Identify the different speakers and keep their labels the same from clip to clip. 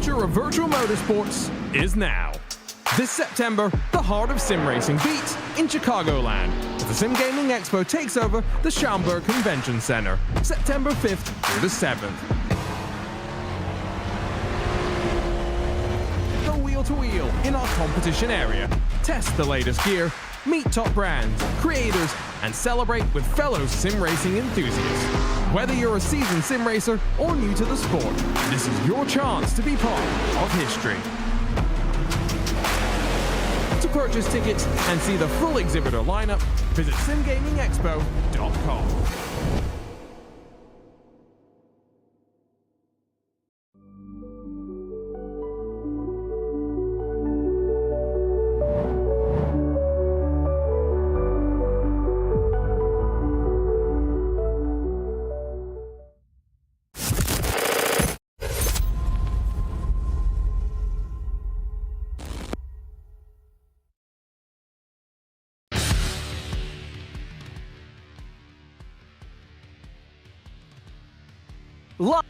Speaker 1: future of virtual motorsports is now. This September, the heart of sim racing beats in Chicagoland as the Sim Gaming Expo takes over the Schaumburg Convention Center, September 5th through the 7th. Go wheel to wheel in our competition area, test the latest gear, meet top brands, creators, and celebrate with fellow sim racing enthusiasts. Whether you're a seasoned sim racer or new to the sport, this is your chance to be part of history. To purchase tickets and see the full exhibitor lineup, visit SimGamingExpo.com.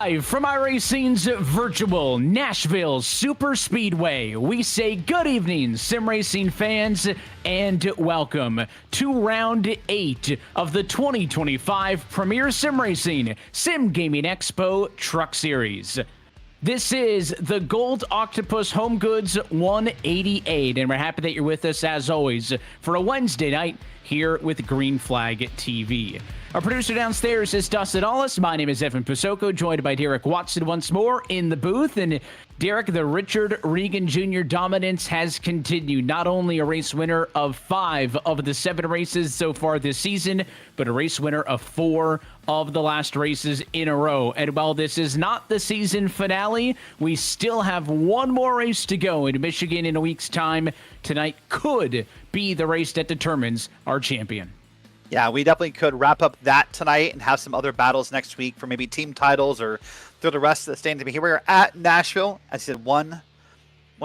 Speaker 2: Live from iRacing's virtual Nashville Superspeedway, we say good evening, sim racing fans, and welcome to round 8 of the 2025 Premier Sim Racing SimGamingExpo Truck Series. This is the Gold Octopus Homegoods 188, and we're happy that you're with us, as always, for a Wednesday night here with Green Flag TV. Our producer downstairs is Dustin, Ollis. My name is Evan Posocco, joined by Derrick Watson once more in the booth. And Derrick, the Richard Regan Jr. dominance has continued. Not only a race winner of 5 of the 7 races so far this season, but a race winner of 4 of the last races in a row. And while this is not the season finale, we still have one more race to go in Michigan in a week's time. Tonight could be the race that determines our champion.
Speaker 3: Yeah, we definitely could wrap up that tonight and have some other battles next week for maybe team titles or through the rest of the standings. Here we are at Nashville. As I said, one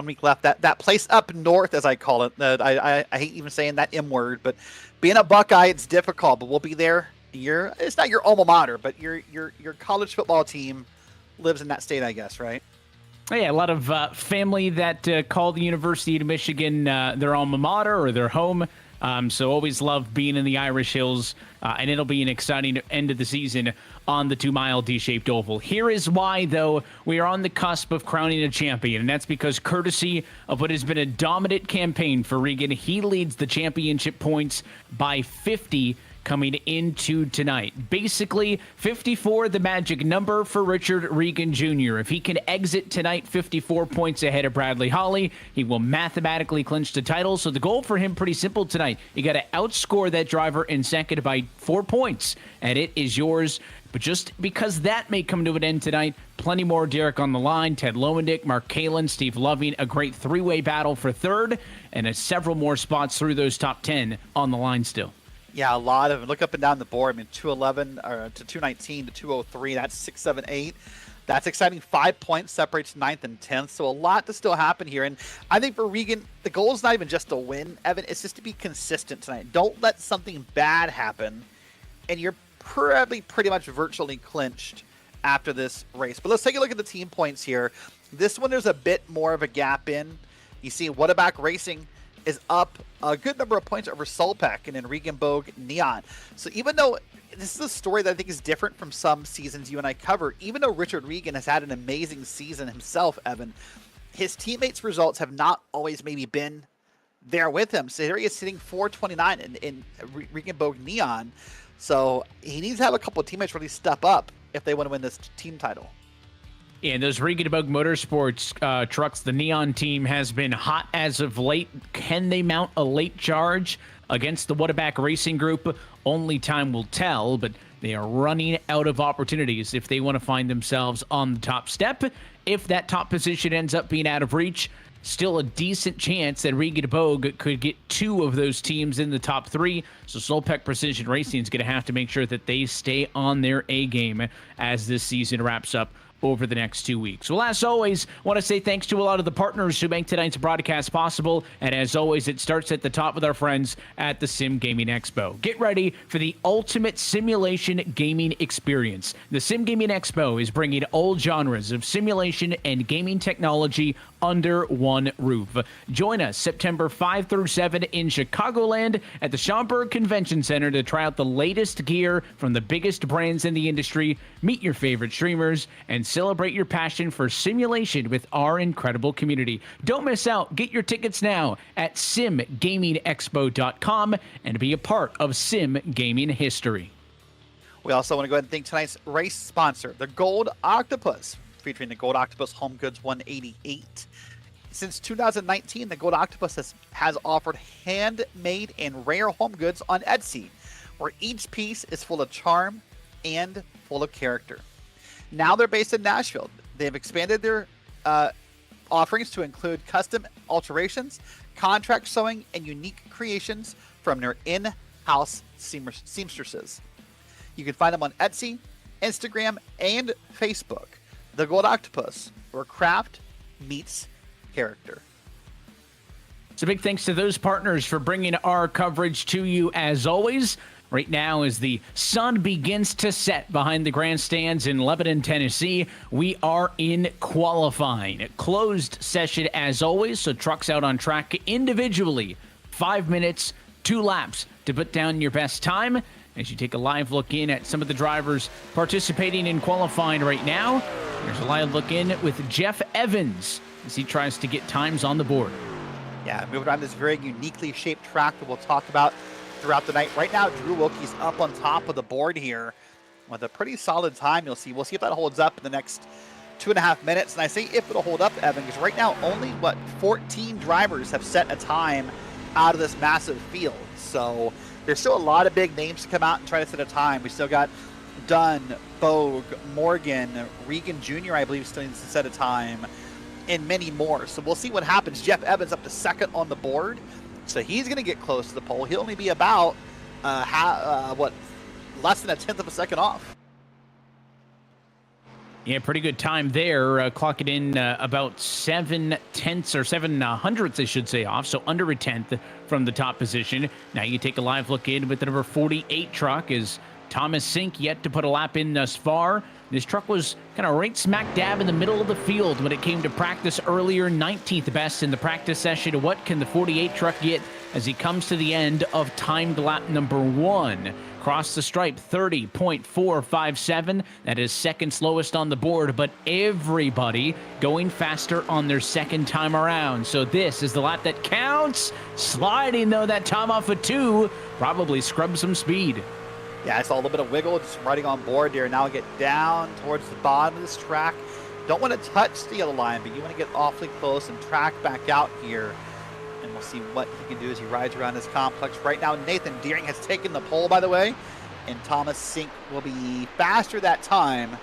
Speaker 3: week left. That place up north, as I call it. I hate even saying that M word, but being a Buckeye, it's difficult. But we'll be there. It's not your alma mater, but your college football team lives in that state, I guess, right?
Speaker 2: Yeah, a lot of family that call the University of Michigan their alma mater or their home. So always love being in the Irish Hills, and it'll be an exciting end of the season on the 2-mile D-shaped oval. Here is why, though, we are on the cusp of crowning a champion, and that's because courtesy of what has been a dominant campaign for Regan, he leads the championship points by 50 coming into tonight. Basically, 54, the magic number for Richard Regan Jr. If he can exit tonight 54 points ahead of Bradley Holly, he will mathematically clinch the title. So the goal for him pretty simple tonight. You got to outscore that driver in second by 4 points, and it is yours. But just because that may come to an end tonight, plenty more Derrick on the line. Ted Lowendick, Mark Kalin, Steve Loving, a great 3-way battle for third, and several more spots through those top 10 on the line still.
Speaker 3: Yeah, a lot of them. Look up and down the board. I mean, 211 or to 219 to 203. That's 6, 7, 8. That's exciting. 5 points separates 9th and 10th. So a lot to still happen here. And I think for Regan, the goal is not even just to win, Evan. It's just to be consistent tonight. Don't let something bad happen, and you're probably pretty much virtually clinched after this race. But let's take a look at the team points here. This one, there's a bit more of a gap in. You see, Whataback Racing is up a good number of points over Solpec and then Regan Bogue Neon. So even though this is a story that I think is different from some seasons you and I cover, even though Richard Regan has had an amazing season himself, Evan, his teammates' results have not always maybe been there with him. So here he is sitting 429 in Regan Bogue Neon. So he needs to have a couple of teammates really step up if they want to win this team title.
Speaker 2: Yeah, those Regan Bogue Motorsports trucks, the Neon team has been hot as of late. Can they mount a late charge against the Whataback Racing Group? Only time will tell, but they are running out of opportunities if they want to find themselves on the top step. If that top position ends up being out of reach, still a decent chance that Regan Bogue could get 2 of those teams in the top 3. So Solpec Precision Racing is going to have to make sure that they stay on their A game as this season wraps up over the next 2 weeks. Well, as always, want to say thanks to a lot of the partners who make tonight's broadcast possible. And as always, it starts at the top with our friends at the Sim Gaming Expo. Get ready for the ultimate simulation gaming experience. The Sim Gaming Expo is bringing all genres of simulation and gaming technology under one roof. Join us September 5 through 7 in Chicagoland at the Schaumburg Convention Center to try out the latest gear from the biggest brands in the industry, meet your favorite streamers, and celebrate your passion for simulation with our incredible community. Don't miss out. Get your tickets now at SimGamingExpo.com and be a part of Sim Gaming history.
Speaker 3: We also want to go ahead and thank tonight's race sponsor, the Gold Octopus, featuring the Gold Octopus Homegoods 188. Since 2019, the Gold Octopus has offered handmade and rare home goods on Etsy, where each piece is full of charm and full of character. Now they're based in Nashville. They've expanded their offerings to include custom alterations, contract sewing, and unique creations from their in-house seamstresses. You can find them on Etsy, Instagram, and Facebook. The Gold Octopus, where craft meets character.
Speaker 2: So big thanks to those partners for bringing our coverage to you as always. Right now, as the sun begins to set behind the grandstands in Lebanon, Tennessee, we are in qualifying. Closed session as always, so trucks out on track individually. 5 minutes, 2 laps to put down your best time. As you take a live look in at some of the drivers participating in qualifying right now, there's a live look in with Jeff Evans as he tries to get times on the board.
Speaker 3: Yeah, moving around this very uniquely shaped track that we'll talk about throughout the night. Right now, Drew Wilkie's up on top of the board here with a pretty solid time. You'll see. We'll see if that holds up in the next 2.5 minutes. And I say if it'll hold up, Evan, because right now only, 14 drivers have set a time out of this massive field. So there's still a lot of big names to come out and try to set a time. We still got Dunn, Bogue, Morgan, Regan Jr., I believe, still needs to set a time, and many more. So we'll see what happens. Jeff Evans up to second on the board. So he's going to get close to the pole. He'll only be about, less than a tenth of a second off.
Speaker 2: Yeah, pretty good time there. Clocking in about 7 tenths or 7 hundredths, I should say, off. So under a tenth from the top position. Now you take a live look in with the number 48 truck is Thomas Sink yet to put a lap in thus far. This truck was kind of right smack dab in the middle of the field when it came to practice earlier, 19th best in the practice session. What can the 48 truck get as he comes to the end of timed lap number 1? Cross the stripe, 30.457. That is second slowest on the board, but everybody going faster on their second time around. So this is the lap that counts. Sliding, though, that time off of 2. Probably scrub some speed.
Speaker 3: Yeah, I saw a little bit of wiggle just riding on board there. Now we get down towards the bottom of this track. Don't want to touch the yellow line, but you want to get awfully close and track back out here. And we'll see what he can do as he rides around this complex. Right now, Nathan Deering has taken the pole, by the way, and Thomas Sink will be faster that time.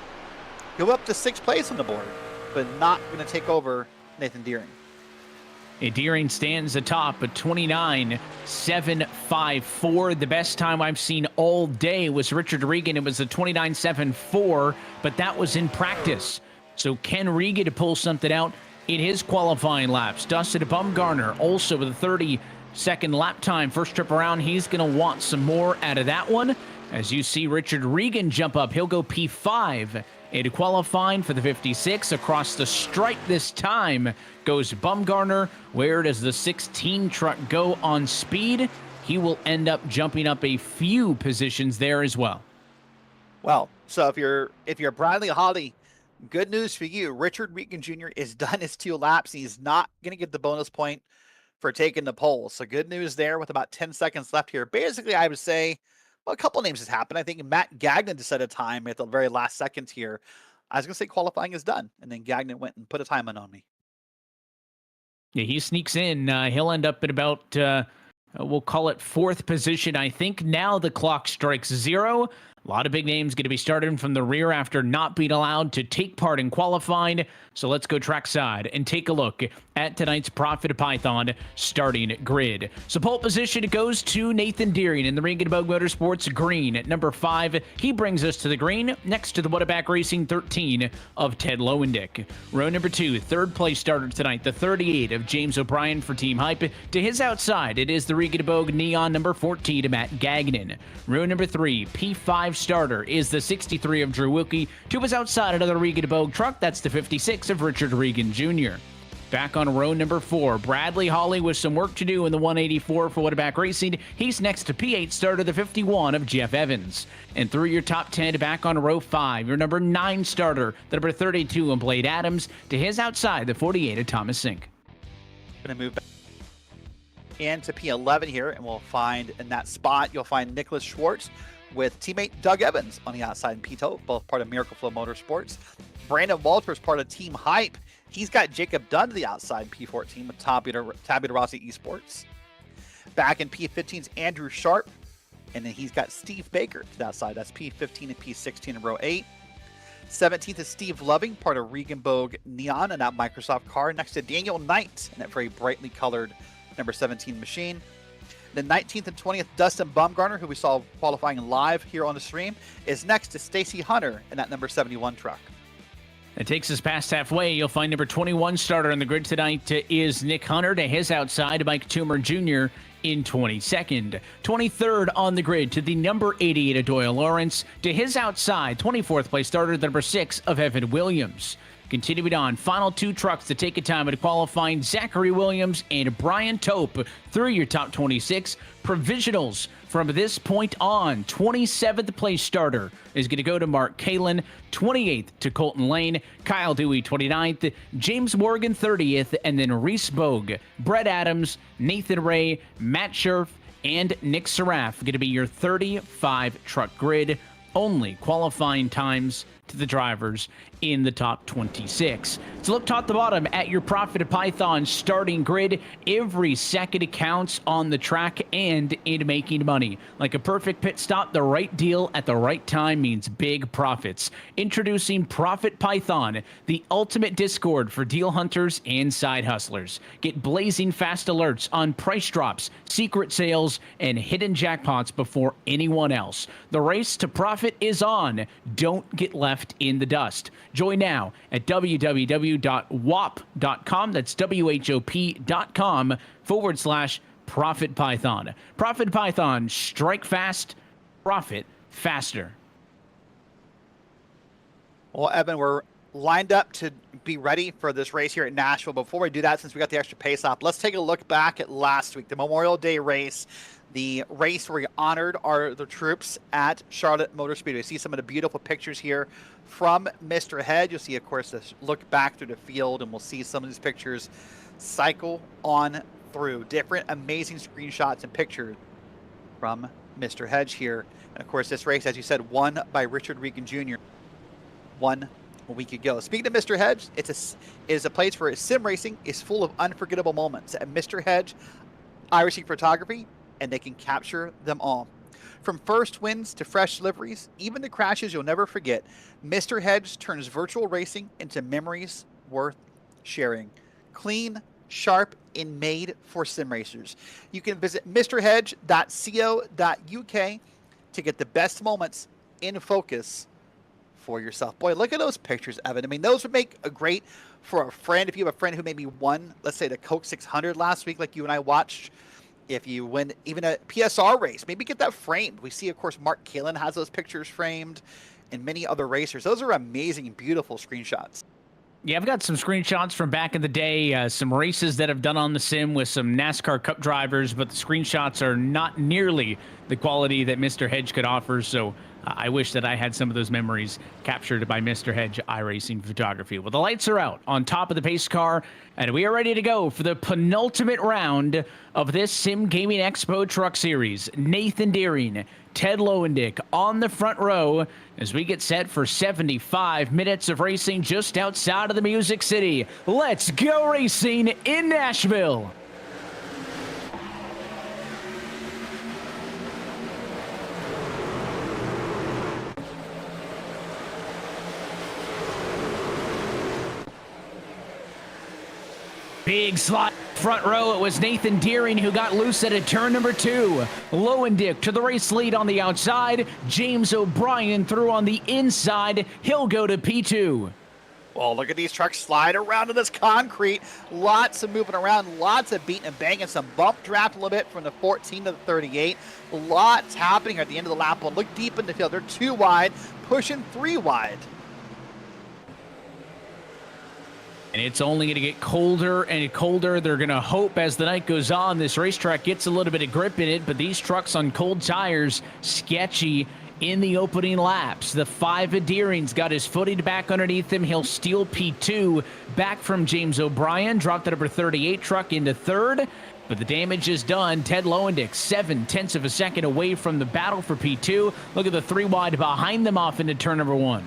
Speaker 3: He'll go up to 6th place on the board, but not going to take over Nathan Deering.
Speaker 2: Deering stands atop at 29.754. The best time I've seen all day was Richard Regan. It was a 29.74, but that was in practice. So can Regan pull something out in his qualifying laps? Dustin Bumgarner also with a 30-second lap time. First trip around, he's going to want some more out of that one. As you see Richard Regan jump up, he'll go P5 into qualifying for the 56. Across the stripe this time goes Bumgarner. Where does the 16 truck go on speed? He will end up jumping up a few positions there as well.
Speaker 3: Well, so if you're Bradley Holly, good news for you. Richard Regan Jr. is done his 2 laps. He's not going to get the bonus point for taking the pole. So good news there with about 10 seconds left here. Basically, I would say, well, a couple names has happened. I think Matt Gagnon to set a time at the very last seconds here. I was going to say qualifying is done, and then Gagnon went and put a time on me.
Speaker 2: Yeah, he sneaks in. He'll end up at about, we'll call it 4th position. I think now the clock strikes 0. A lot of big names going to be starting from the rear after not being allowed to take part in qualifying. So let's go trackside and take a look at tonight's Profit Python starting grid. So pole position goes to Nathan Deering in the Regenboog Motorsports green at number 5. He brings us to the green next to the Whataback Racing 13 of Ted Lowendick. Row number 2, third place starter tonight, the 38 of James O'Brien for Team Hype. To his outside, it is the Regenboog Neon number 14 of Matt Gagnon. Row number 3, P5 starter is the 63 of Drew Wilkie. To his outside, another Regenboog truck, that's the 56 of Richard Regan Jr. Back on row number 4, Bradley Hawley with some work to do in the 184 for Whataback Racing. He's next to P8 starter, the 51 of Jeff Evans. And through your top 10, back on row 5, your number 9 starter, the number 32 of Blade Adams. To his outside, the 48 of Thomas Sink.
Speaker 3: Going to move back into P11 here, and we'll find in that spot, you'll find Nicholas Schwartz with teammate Doug Evans on the outside in P2, both part of Miracle Flow Motorsports. Brandon Walters, part of Team Hype. He's got Jacob Dunn to the outside P14 with Tabula Rossi Esports. Back in P15's Andrew Sharp, and then he's got Steve Baker to the outside. That's P15 and P16 in row 8. 17th is Steve Loving, part of Regenboog Neon and that Microsoft car, next to Daniel Knight in that very brightly colored number 17 machine. The 19th and 20th, Dustin Bumgarner, who we saw qualifying live here on the stream, is next to Stacy Hunter in that number 71 truck.
Speaker 2: It takes us past halfway. You'll find number 21 starter on the grid tonight is Nick Hunter. To his outside, Mike Toomer Jr. in 22nd. 23rd on the grid to the number 88 of Doyle Lawrence. To his outside, 24th place starter, the number 6 of Evan Williams. Continuing on, final 2 trucks to take a time at qualifying, Zachary Williams and Brian Tope through your top 26. Provisionals from this point on, 27th place starter is going to go to Mark Kalin, 28th to Colton Lane, Kyle Dewey 29th, James Morgan 30th, and then Reese Bogue, Brett Adams, Nathan Ray, Matt Scherf, and Nick Seraph going to be your 35 truck grid. Only qualifying times to the drivers in the top 26. So look top to bottom at your Profit Python starting grid. Every second counts on the track and in making money. Like a perfect pit stop, the right deal at the right time means big profits. Introducing Profit Python, the ultimate Discord for deal hunters and side hustlers. Get blazing fast alerts on price drops, secret sales, and hidden jackpots before anyone else. The race to profit is on. Don't get left in the dust. Join now at www.whop.com. That's WHOP.com/Profit Python. Profit Python, strike fast, profit faster.
Speaker 3: Well, Evan, we're lined up to be ready for this race here at Nashville. Before we do that, since we got the extra pace off, let's take a look back at last week, the Memorial Day race. The race where we honored the troops at Charlotte Motor Speedway. See some of the beautiful pictures here from Mr. Head. You'll see, of course, this look back through the field, and we'll see some of these pictures cycle on through. Different amazing screenshots and pictures from Mr. Hedge here. And, of course, this race, as you said, won by Richard Regan Jr. Won a week ago. Speaking of Mr. Hedge, it is a place where sim racing is full of unforgettable moments. At Mr. Hedge, iRacing Photography, and they can capture them all. From first wins to fresh liveries, even the crashes you'll never forget, Mr. Hedge turns virtual racing into memories worth sharing. Clean, sharp, and made for sim racers. You can visit mrhedge.co.uk to get the best moments in focus for yourself. Boy, look at those pictures, Evan. I mean, those would make a great for a friend. If you have a friend who maybe won, let's say, the Coke 600 last week, like you and I watched. If you win even a PSR race, maybe get that framed. We see, of course, Mark Kalin has those pictures framed, and many other racers. Those are amazing, beautiful screenshots.
Speaker 2: Yeah, I've got some screenshots from back in the day, some races that I've done on the sim with some NASCAR Cup drivers, but the screenshots are not nearly the quality that Mr. Hedge could offer, so I wish that I had some of those memories captured by Mr. Hedge iRacing Photography. Well, the lights are out on top of the pace car, and we are ready to go for the penultimate round of this SimGamingExpo Truck Series. Nathan Deering, Ted Lowendick on the front row as we get set for 75 minutes of racing just outside of the Music City. Let's go racing in Nashville. Big slot front row. It was Nathan Deering who got loose at a turn number 2. Lowendick to the race lead on the outside. James O'Brien through on the inside. He'll go to P2.
Speaker 3: Well, look at these trucks slide around in this concrete. Lots of moving around, lots of beating and banging, some bump draft a little bit from the 14 to the 38. Lots happening at the end of the lap. Well, look deep in the field. They're 2 wide, pushing 3 wide.
Speaker 2: And it's only going to get colder and colder. They're going to hope as the night goes on, this racetrack gets a little bit of grip in it, but these trucks on cold tires, sketchy in the opening laps. The 5 of Deering's got his footing back underneath him. He'll steal P2 back from James O'Brien, dropped the number 38 truck into 3rd, but the damage is done. Ted Lowendick, 7/10 of a second away from the battle for P2. Look at the 3 wide behind them off into turn number 1.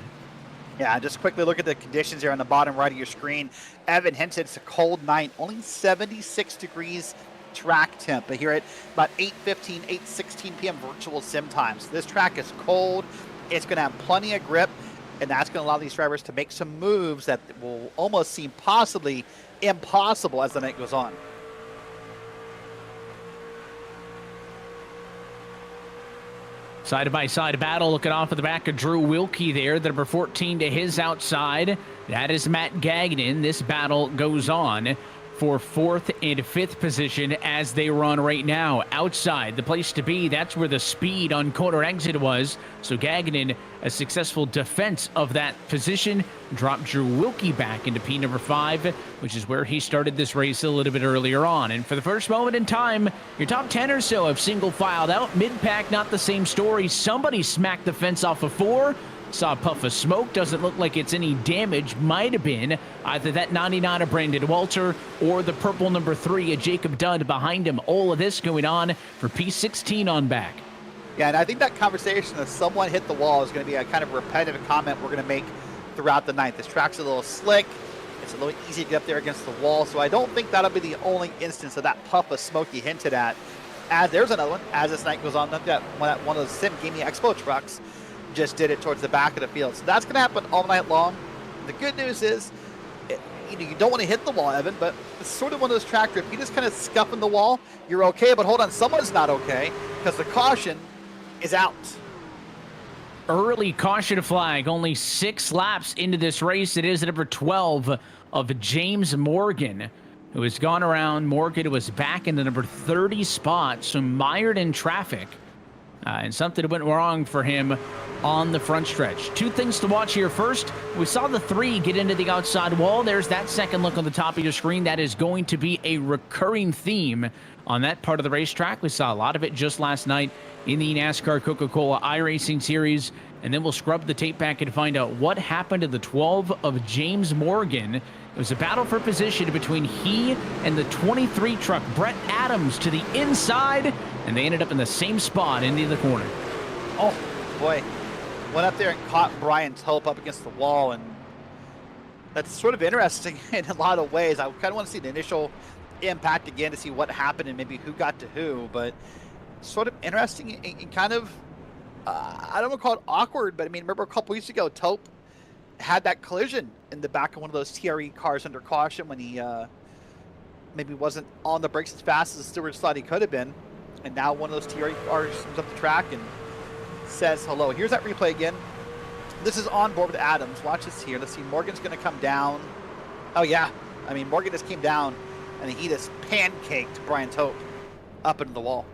Speaker 3: Yeah, just quickly look at the conditions here on the bottom right of your screen. Evan hinted it's a cold night, only 76 degrees track temp, but here at about 8:15, 8:16 p.m. virtual sim times. This track is cold. It's going to have plenty of grip, and that's going to allow these drivers to make some moves that will almost seem possibly impossible as the night goes on.
Speaker 2: Side-by-side battle, looking off of the back of Drew Wilkie there, the number 14 to his outside. That is Matt Gagnon. This battle goes on for 4th and 5th position as they run right now. Outside, the place to be, that's where the speed on corner exit was. So Gagnon, a successful defense of that position, dropped Drew Wilkie back into P number 5, which is where he started this race a little bit earlier on. And for the first moment in time, your top 10 or so have single filed out. Mid-pack, not the same story. Somebody smacked the fence off of 4. Saw a puff of smoke. Doesn't look like it's any damage. Might have been either that 99 of Brandon Walter or the purple number 3 of Jacob Dunn behind him. All of this going on for P16 on back.
Speaker 3: Yeah, and I think that conversation of someone hit the wall is going to be a kind of repetitive comment we're going to make throughout the night. This track's a little slick. It's a little easy to get up there against the wall, so I don't think that'll be the only instance of that puff of smoke you hinted at. As there's another one, as this night goes on, that one of those SimGamingExpo trucks just did it towards the back of the field. So that's going to happen all night long. The good news is, you don't want to hit the wall, Evan, but it's sort of one of those tracks where if you just kind of scuff in the wall, you're okay. But hold on, someone's not okay because the caution is out.
Speaker 2: Early caution flag, only 6 laps into this race. It is number 12 of James Morgan, who has gone around. Morgan was back in the number 30 spot, so mired in traffic. And something went wrong for him on the front stretch. 2 things to watch here. First, we saw the 3 get into the outside wall. There's that second look on the top of your screen. That is going to be a recurring theme on that part of the racetrack. We saw a lot of it just last night in the NASCAR Coca-Cola iRacing Series. And then we'll scrub the tape back and find out what happened to the 12 of James Morgan. It was a battle for position between he and the 23 truck, Brett Adams, to the inside, and they ended up in the same spot into the corner.
Speaker 3: Oh, boy. Went up there and caught Brian Tope up against the wall, and that's sort of interesting in a lot of ways. I kind of want to see the initial impact again to see what happened and maybe who got to who, but sort of interesting and kind of, I don't want to call it awkward, but I mean, remember a couple weeks ago, Tope had that collision in the back of one of those TRE cars under caution when he maybe wasn't on the brakes as fast as Stewart thought he could have been. And now one of those TRE cars comes up the track and says hello. Here's that replay again. This is on board with Adams. Watch this here. Let's see. Morgan's going to come down. Oh, yeah. I mean, Morgan just came down and he just pancaked Brian Tope up into the wall.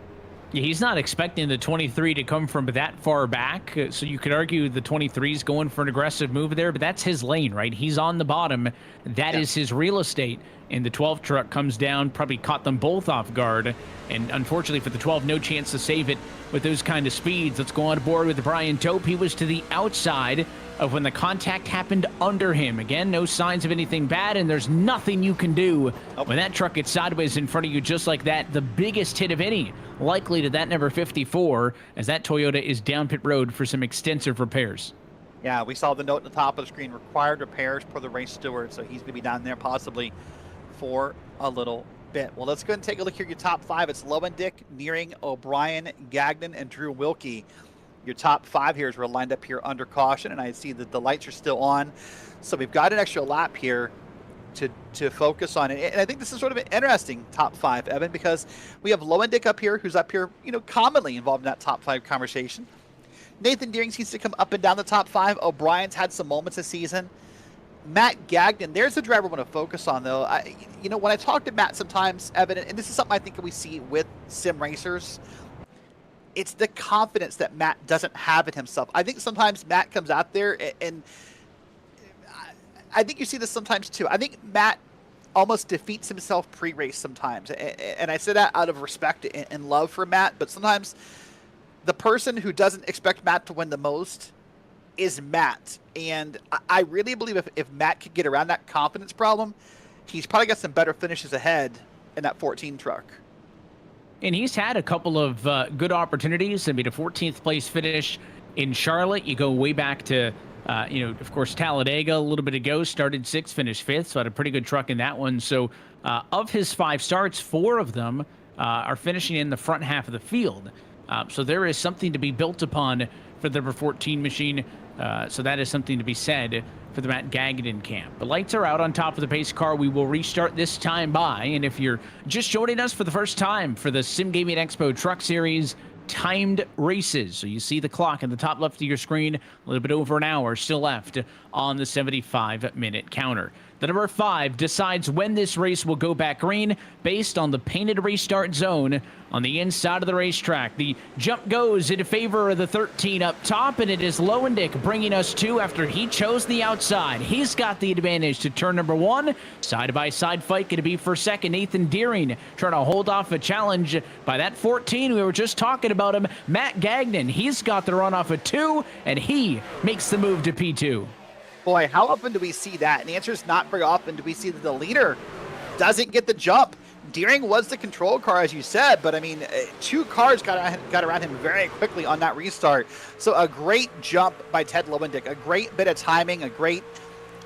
Speaker 2: Yeah, he's not expecting the 23 to come from that far back, so you could argue the 23 is going for an aggressive move there, but that's his lane, right? He's on the bottom. That is his real estate, and the 12 truck comes down, probably caught them both off guard, and unfortunately for the 12, no chance to save it with those kind of speeds. Let's go on board with Brian Tope. He was to the outside of when the contact happened under him. Again, no signs of anything bad, and there's nothing you can do when that truck gets sideways in front of you just like that. The biggest hit of any likely to that number 54 as that Toyota is down pit road for some extensive repairs.
Speaker 3: Yeah, we saw the note at the top of the screen, required repairs per the race steward, so he's going to be down there possibly for a little bit. Well, let's go and take a look here at your top 5. It's Lowendick, Nearing, O'Brien, Gagnon, and Drew Wilkie. Your top 5 here is we're lined up here under caution, and I see that the lights are still on. So we've got an extra lap here. to focus on it. And I think this is sort of an interesting top 5, Evan, because we have Lowendick up here, who's up here, commonly involved in that top 5 conversation. Nathan Deering seems to come up and down the top 5. O'Brien's had some moments this season. Matt Gagnon, there's the driver I want to focus on, though. When I talk to Matt sometimes, Evan, and this is something I think we see with sim racers, it's the confidence that Matt doesn't have in himself. I think sometimes Matt comes out there, and I think you see this sometimes too. I think Matt almost defeats himself pre-race sometimes, and I say that out of respect and love for Matt, but sometimes the person who doesn't expect Matt to win the most is Matt. And I really believe if Matt could get around that confidence problem, he's probably got some better finishes ahead in that 14 truck.
Speaker 2: And he's had a couple of good opportunities. I mean, a 14th place finish in Charlotte. You go way back to, of course, Talladega a little bit ago, started 6th, finished 5th, so had a pretty good truck in that one. So of his 5 starts, 4 of them are finishing in the front half of the field. So there is something to be built upon for the number 14 machine. So that is something to be said for the Matt Gagnon camp. The lights are out on top of the pace car. We will restart this time by. And if you're just joining us for the first time for the SimGamingExpo Truck Series timed races, so you see the clock in the top left of your screen, a little bit over an hour still left on the 75-minute counter. The number 5 decides when this race will go back green based on the painted restart zone on the inside of the racetrack. The jump goes in favor of the 13 up top, and it is Lowendick bringing us 2 after he chose the outside. He's got the advantage to turn number 1. Side-by-side fight going to be for second. Nathan Deering trying to hold off a challenge by that 14. We were just talking about him. Matt Gagnon, he's got the run off of 2, and he makes the move to P2.
Speaker 3: Boy, how often do we see that? And the answer is not very often do we see that the leader doesn't get the jump. Deering was the control car, as you said, but I mean, 2 cars got around him very quickly on that restart. So a great jump by Ted Lowendick, a great bit of timing, a great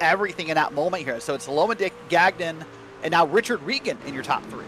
Speaker 3: everything in that moment here. So it's Lowendick, Gagnon, and now Richard Regan in your top 3.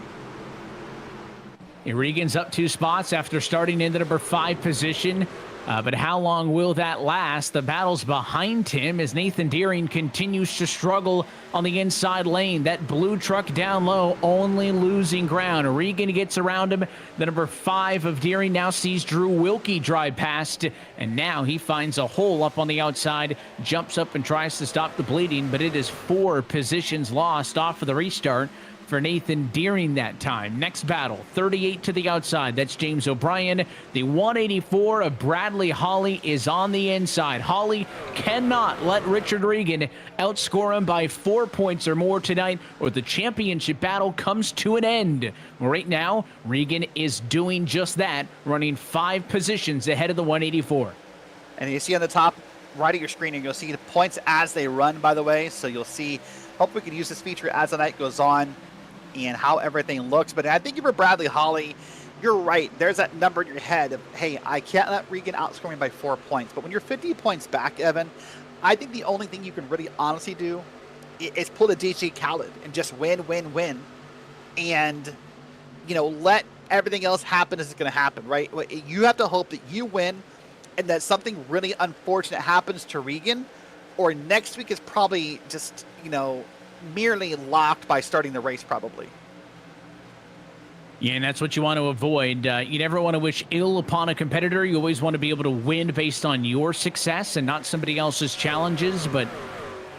Speaker 2: Regan's up 2 spots after starting in the number 5 position. But how long will that last? The battle's behind him as Nathan Deering continues to struggle on the inside lane. That blue truck down low, only losing ground. Regan gets around him. The number 5 of Deering now sees Drew Wilkie drive past, and now he finds a hole up on the outside, jumps up and tries to stop the bleeding, but it is 4 positions lost off of the restart for Nathan Deering that time. Next battle, 38 to the outside. That's James O'Brien. The 184 of Bradley Hawley is on the inside. Hawley cannot let Richard Regan outscore him by 4 points or more tonight, or the championship battle comes to an end. Right now, Regan is doing just that, running 5 positions ahead of the 184.
Speaker 3: And you see on the top right of your screen, and you'll see the points as they run, by the way. So you'll see, hope we can use this feature as the night goes on and how everything looks. But I think for Bradley Hawley, you're right. There's that number in your head of, hey, I can't let Regan outscore me by 4 points. But when you're 50 points back, Evan, I think the only thing you can really honestly do is pull the DJ Khaled and just win. And, let everything else happen as it's going to happen, right? You have to hope that you win and that something really unfortunate happens to Regan, or next week is probably just, merely locked by starting the race probably.
Speaker 2: Yeah, and that's what you want to avoid. You never want to wish ill upon a competitor. You always want to be able to win based on your success and not somebody else's challenges. But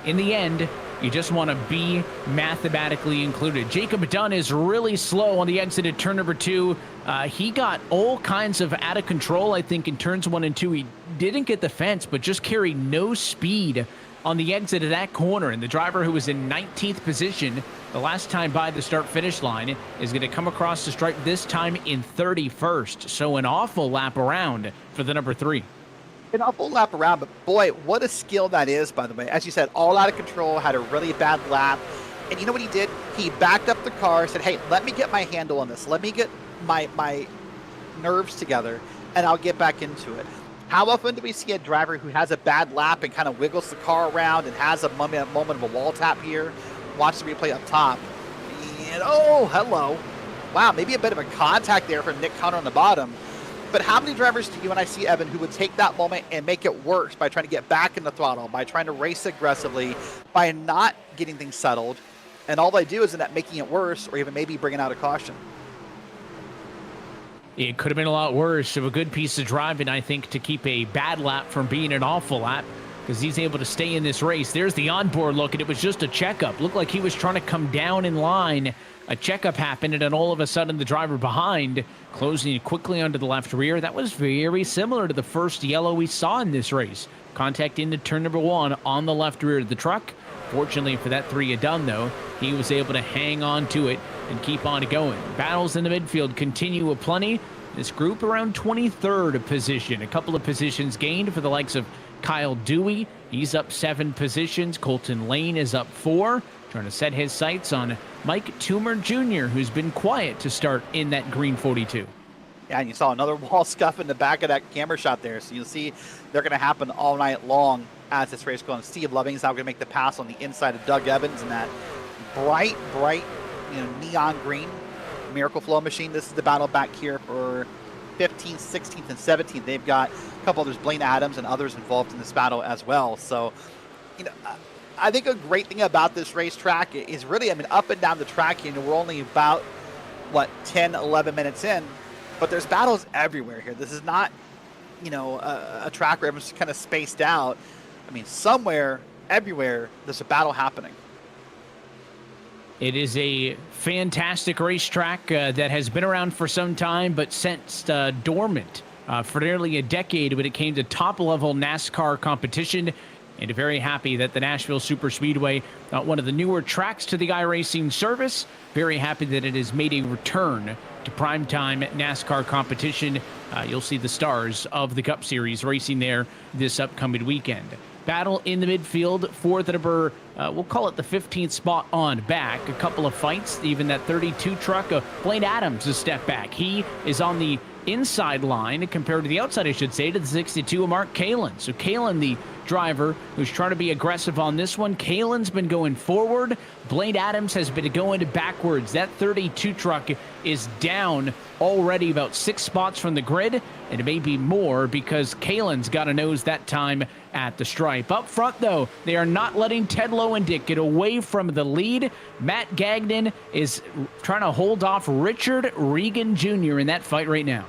Speaker 2: in the end, you just want to be mathematically included. Jacob Dunn is really slow on the exit at turn number 2. He got all kinds of out of control, I think, in turns 1 and 2. He didn't get the fence, but just carried no speed on the exit of that corner. And the driver who was in 19th position the last time by the start-finish line is going to come across the stripe this time in 31st. So an awful lap around for the number 3.
Speaker 3: An awful lap around, but boy, what a skill that is, by the way. As you said, all out of control, had a really bad lap. And you know what he did? He backed up the car, said, hey, let me get my handle on this. Let me get my nerves together, and I'll get back into it. How often do we see a driver who has a bad lap and kind of wiggles the car around and has a moment of a wall tap here? Watch the replay up top. And, oh, hello. Wow, maybe a bit of a contact there from Nick Conner on the bottom. But how many drivers do you and I see, Evan, who would take that moment and make it worse by trying to get back in the throttle, by trying to race aggressively, by not getting things settled, and all they do is end up making it worse, or even maybe bringing out a caution.
Speaker 2: It could have been a lot worse. So a good piece of driving, I think, to keep a bad lap from being an awful lap, because he's able to stay in this race. There's the onboard look, and it was just a checkup. Looked like he was trying to come down in line. A checkup happened, and then all of a sudden the driver behind closing quickly onto the left rear. That was very similar to the first yellow we saw in this race. Contact into turn number 1 on the left rear of the truck. Fortunately for that 3 done, though, he was able to hang on to it and keep on going. Battles in the midfield continue aplenty. This group around 23rd position. A couple of positions gained for the likes of Kyle Dewey. He's up 7 positions. Colton Lane is up 4. Trying to set his sights on Mike Toomer Jr., who's been quiet to start in that green 42.
Speaker 3: Yeah, and you saw another wall scuff in the back of that camera shot there. So you'll see they're going to happen all night long as this race goes on. Steve Loving's now going to make the pass on the inside of Doug Evans in that bright, neon green Miracle Flow machine. This is the battle back here for 15th, 16th, and 17th. They've got a couple others, Blaine Adams and others involved in this battle as well. So, I think a great thing about this racetrack is really, up and down the track, we're only about, 10, 11 minutes in, but there's battles everywhere here. This is not, a track where everyone's just kind of spaced out. Somewhere, everywhere, there's a battle happening.
Speaker 2: It is a fantastic racetrack that has been around for some time, but since dormant for nearly a decade when it came to top-level NASCAR competition. And very happy that the Nashville Superspeedway, one of the newer tracks to the iRacing service, very happy that it has made a return to primetime NASCAR competition. You'll see the stars of the Cup Series racing there this upcoming weekend. Battle in the midfield for the number, we'll call it the 15th spot on back. A couple of fights, even that 32 truck. Blaine Adams a step back. He is on the inside line compared to the outside, I should say, to the 62 of Mark Kalin. So Kalin, the driver, who's trying to be aggressive on this one. Kalin's been going forward. Blaine Adams has been going backwards. That 32 truck is down already about 6 spots from the grid, and it may be more because Kalin's got a nose that time at the stripe. Up front, though, they are not letting Ted Lowendick get away from the lead. Matt Gagnon is trying to hold off Richard Regan Jr. in that fight right now.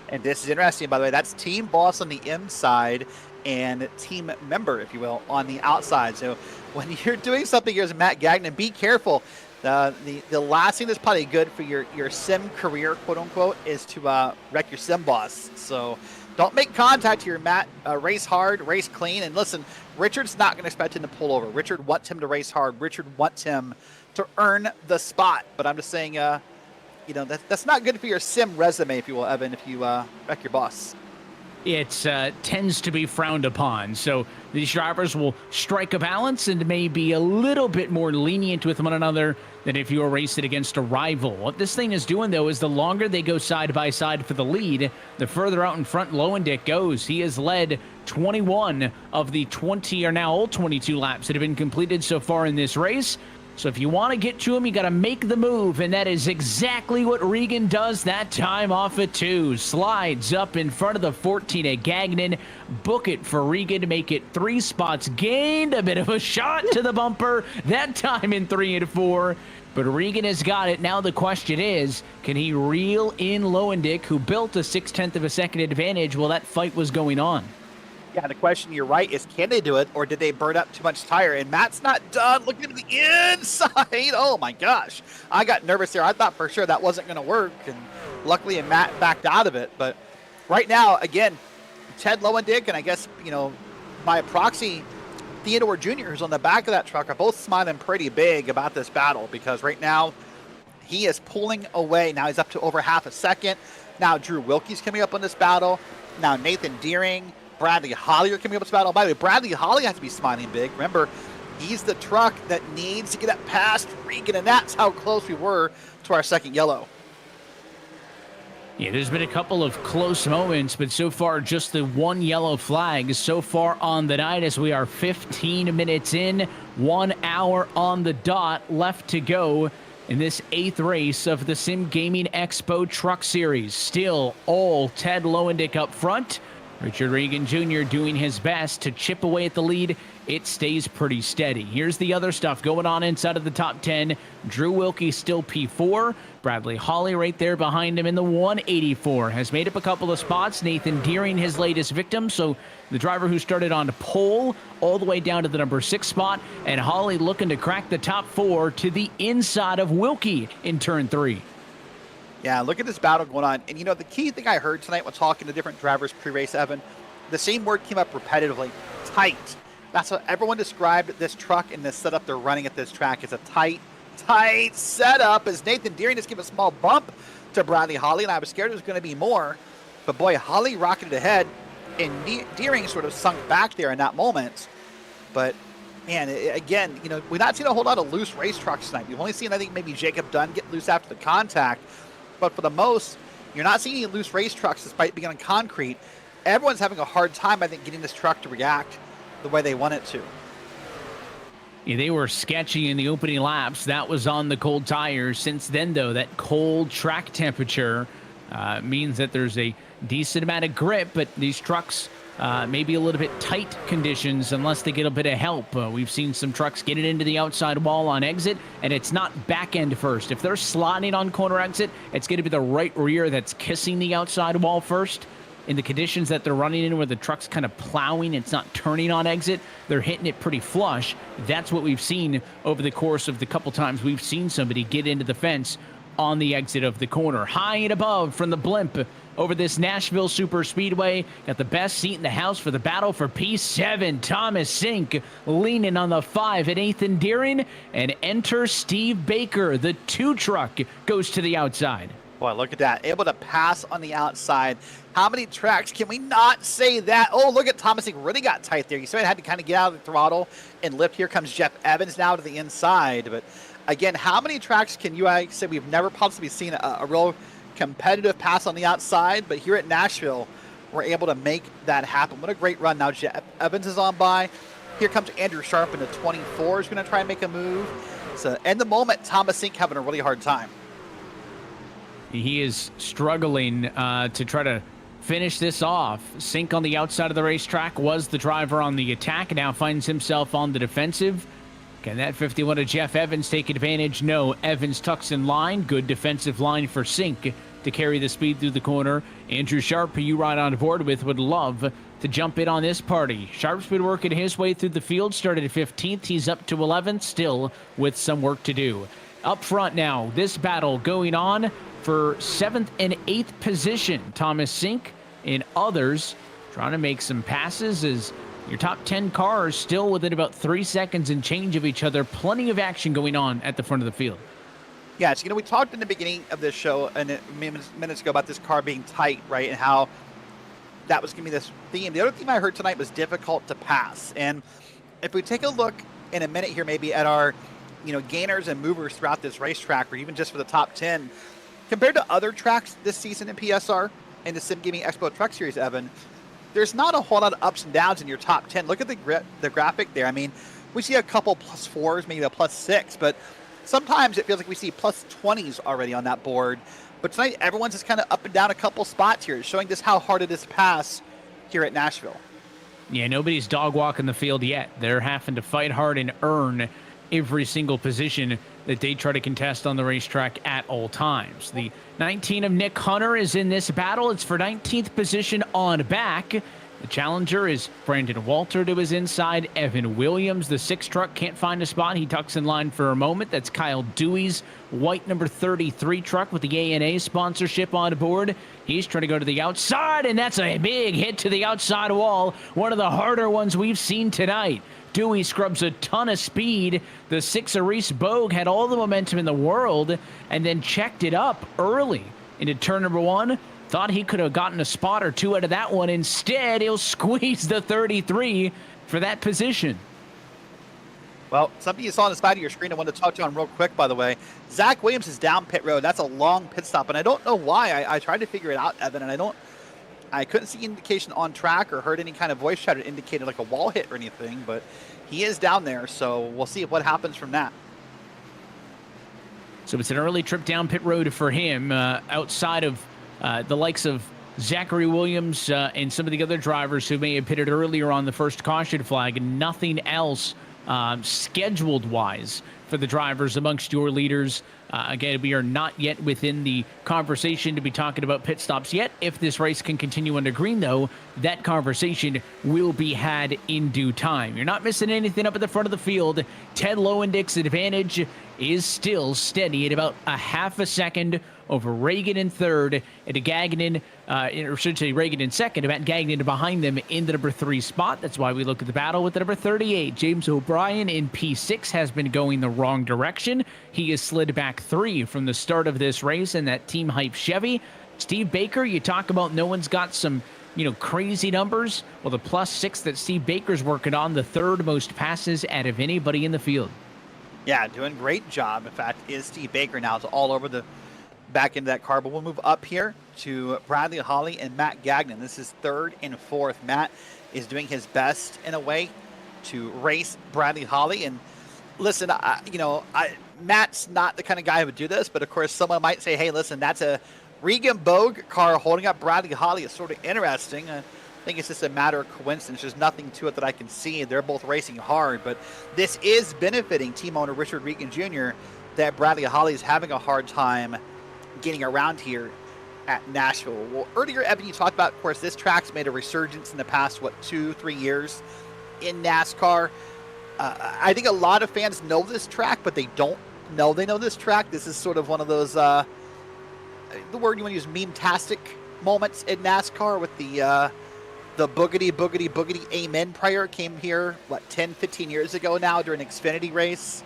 Speaker 3: And this is interesting, by the way. That's team boss on the inside and team member, if you will, on the outside. So when you're doing something here as Matt Gagnon, be careful. The last thing that's probably good for your sim career, quote unquote, is to wreck your sim boss. So don't make contact here, Matt. Race hard, race clean. And listen, Richard's not going to expect him to pull over. Richard wants him to race hard. Richard wants him to earn the spot. But I'm just saying, that's not good for your sim resume, if you will, Evan, if you wreck your boss.
Speaker 2: It tends to be frowned upon. So these drivers will strike a balance and may be a little bit more lenient with one another than if you were racing against a rival. What this thing is doing, though, is the longer they go side by side for the lead, the further out in front Lowendick goes. He has led 21 of the 20 or now all 22 laps that have been completed so far in this race. So if you want to get to him, you got to make the move, and that is exactly what Regan does that time off of 2. Slides up in front of the 14 at Gagnon. Book it for Regan to make it 3 spots gained. A bit of a shot to the bumper, that time in 3 and 4. But Regan has got it. Now the question is, can he reel in Lowendick, who built a 0.6 of a second advantage while that fight was going on?
Speaker 3: Yeah, the question, you're right, is can they do it, or did they burn up too much tire? And Matt's not done. Look at the inside. Oh, my gosh. I got nervous there. I thought for sure that wasn't going to work, and luckily Matt backed out of it. But right now, again, Ted Lowendick and I guess, by proxy, Theodore Jr., who's on the back of that truck, are both smiling pretty big about this battle because right now he is pulling away. Now he's up to over half a second. Now Drew Wilkie's coming up on this battle. Now Nathan Deering, Bradley Holly are coming up with this battle. By the way, Bradley Holly has to be smiling big. Remember, he's the truck that needs to get up past Regan, and that's how close we were to our second yellow.
Speaker 2: Yeah, there's been a couple of close moments, but so far just the one yellow flag so far on the night as we are 15 minutes in, 1 hour on the dot left to go in this 8th race of the SimGamingExpo Truck Series. Still all Ted Lowendick up front. Richard Regan Jr. doing his best to chip away at the lead. It stays pretty steady. Here's the other stuff going on inside of the top 10. Drew Wilkie still P4. Bradley Holly right there behind him in the 184. Has made up a couple of spots. Nathan Deering, his latest victim. So the driver who started on pole all the way down to the number 6 spot. And Holly looking to crack the top 4 to the inside of Wilkie in turn 3.
Speaker 3: Yeah, look at this battle going on. And, the key thing I heard tonight when talking to different drivers pre-race, Evan, the same word came up repetitively, tight. That's what everyone described this truck and this setup they're running at this track. It's a tight setup as Nathan Deering just gave a small bump to Bradley Holly, and I was scared it was going to be more. But, boy, Holly rocketed ahead, and Deering sort of sunk back there in that moment. But, man, again, we've not seen a whole lot of loose race trucks tonight. We've only seen, I think, maybe Jacob Dunn get loose after the contact. But for the most, you're not seeing any loose race trucks despite being on concrete. Everyone's having a hard time, I think, getting this truck to react the way they want it to.
Speaker 2: Yeah, they were sketchy in the opening laps. That was on the cold tires. Since then, though, that cold track temperature means that there's a decent amount of grip, but these trucks maybe a little bit tight conditions unless they get a bit of help. We've seen some trucks get it into the outside wall on exit, and it's not back end first. If they're sliding on corner exit, it's going to be the right rear that's kissing the outside wall first. In the conditions that they're running in where the truck's kind of plowing, it's not turning on exit, they're hitting it pretty flush. That's what we've seen over the course of the couple times we've seen somebody get into the fence on the exit of the corner. High and above from the blimp over this Nashville Superspeedway. Got the best seat in the house for the battle for P7. Thomas Sink leaning on the 5 at Nathan Deering. And enter Steve Baker. The 2 truck goes to the outside.
Speaker 3: Boy, look at that. Able to pass on the outside. How many tracks can we not say that? Oh, look at Thomas Sink really got tight there. You saw it had to kind of get out of the throttle and lift. Here comes Jeff Evans now to the inside. But again, how many tracks can you say we've never possibly seen a real competitive pass on the outside? But here at Nashville, we're able to make that happen. What a great run. Now Jeff Evans is on by. Here comes Andrew Sharp in the 24. Is going to try and make a move. So in the moment, Thomas Sink having a really hard time.
Speaker 2: He is struggling to try to finish this off. Sink on the outside of the racetrack was the driver on the attack. Now finds himself on the defensive. Can that 51 of Jeff Evans take advantage? No. Evans tucks in line. Good defensive line for Sink to carry the speed through the corner. Andrew Sharp, who you ride on board with, would love to jump in on this party. Sharp's been working his way through the field. Started at 15th. He's up to 11th, still with some work to do. Up front now, this battle going on for 7th and 8th position. Thomas Sink and others trying to make some passes as your top 10 cars still within about 3 seconds and change of each other. Plenty of action going on at the front of the field.
Speaker 3: Yeah, so, we talked in the beginning of this show and minutes ago about this car being tight, right, and how that was going to be this theme. The other theme I heard tonight was difficult to pass. And if we take a look in a minute here maybe at our, gainers and movers throughout this racetrack, or even just for the top 10, compared to other tracks this season in PSR and the SimGamingExpo Truck Series, Evan, there's not a whole lot of ups and downs in your top 10. Look at the graphic there. I mean, we see a couple +4s, maybe a +6, but sometimes it feels like we see +20s already on that board. But tonight, everyone's just kind of up and down a couple spots here, showing just how hard it is to pass here at Nashville.
Speaker 2: Yeah, nobody's dog walking the field yet. They're having to fight hard and earn every single position that they try to contest on the racetrack at all times. The 19 of Nick Hunter is in this battle. It's for 19th position on back. The challenger is Brandon Walter to his inside. Evan Williams, the 6 truck, can't find a spot. He tucks in line for a moment. That's Kyle Dewey's white number 33 truck with the A&A sponsorship on board. He's trying to go to the outside, and that's a big hit to the outside wall. One of the harder ones we've seen tonight. Dewey scrubs a ton of speed. The 6 of Reese Bogue had all the momentum in the world and then checked it up early into turn number 1. Thought he could have gotten a spot or 2 out of that one. Instead, he'll squeeze the 33 for that position.
Speaker 3: Well, something you saw on the side of your screen I wanted to touch on real quick, by the way. Zach Williams is down pit road. That's a long pit stop, and I don't know why. I tried to figure it out, Evan, and I couldn't see indication on track or heard any kind of voice chat that indicated like a wall hit or anything, but he is down there, so we'll see what happens from that.
Speaker 2: So it's an early trip down pit road for him outside of the likes of Zachary Williams and some of the other drivers who may have pitted earlier on the first caution flag, and nothing else scheduled-wise for the drivers amongst your leaders. Again, we are not yet within the conversation to be talking about pit stops yet. If this race can continue under green, though, that conversation will be had in due time. You're not missing anything up at the front of the field. Ted Lowendick's advantage is still steady at about a half a second over Reagan in third, and Gagnon, or should say Reagan in second, about Gagnon behind them in the number 3 spot. That's why we look at the battle with the number 38. James O'Brien in P6 has been going the wrong direction. He has slid back 3 from the start of this race in that team hype Chevy. Steve Baker, you talk about no one's got some, crazy numbers. Well, the +6 that Steve Baker's working on, the 3rd most passes out of anybody in the field.
Speaker 3: Yeah, doing a great job. In fact, is Steve Baker now. It's all over the back into that car, but we'll move up here to Bradley Holly and Matt Gagnon. This is 3rd and 4th. Matt is doing his best in a way to race Bradley Holly. And listen, Matt's not the kind of guy who would do this, but of course someone might say, hey, listen, that's a Regan Bogue car holding up Bradley Holly. It's sort of interesting. I think it's just a matter of coincidence. There's nothing to it that I can see. They're both racing hard, but this is benefiting team owner Richard Regan Jr. that Bradley Holly is having a hard time getting around here at Nashville. Well, earlier, Evan, you talked about, of course, this track's made a resurgence in the past, 2-3 years in NASCAR. I think a lot of fans know this track, but they don't know they know this track. This is sort of one of those, the word you want to use, meme-tastic moments in NASCAR with the boogity, boogity, boogity amen prayer came here, 10, 15 years ago now during an Xfinity race.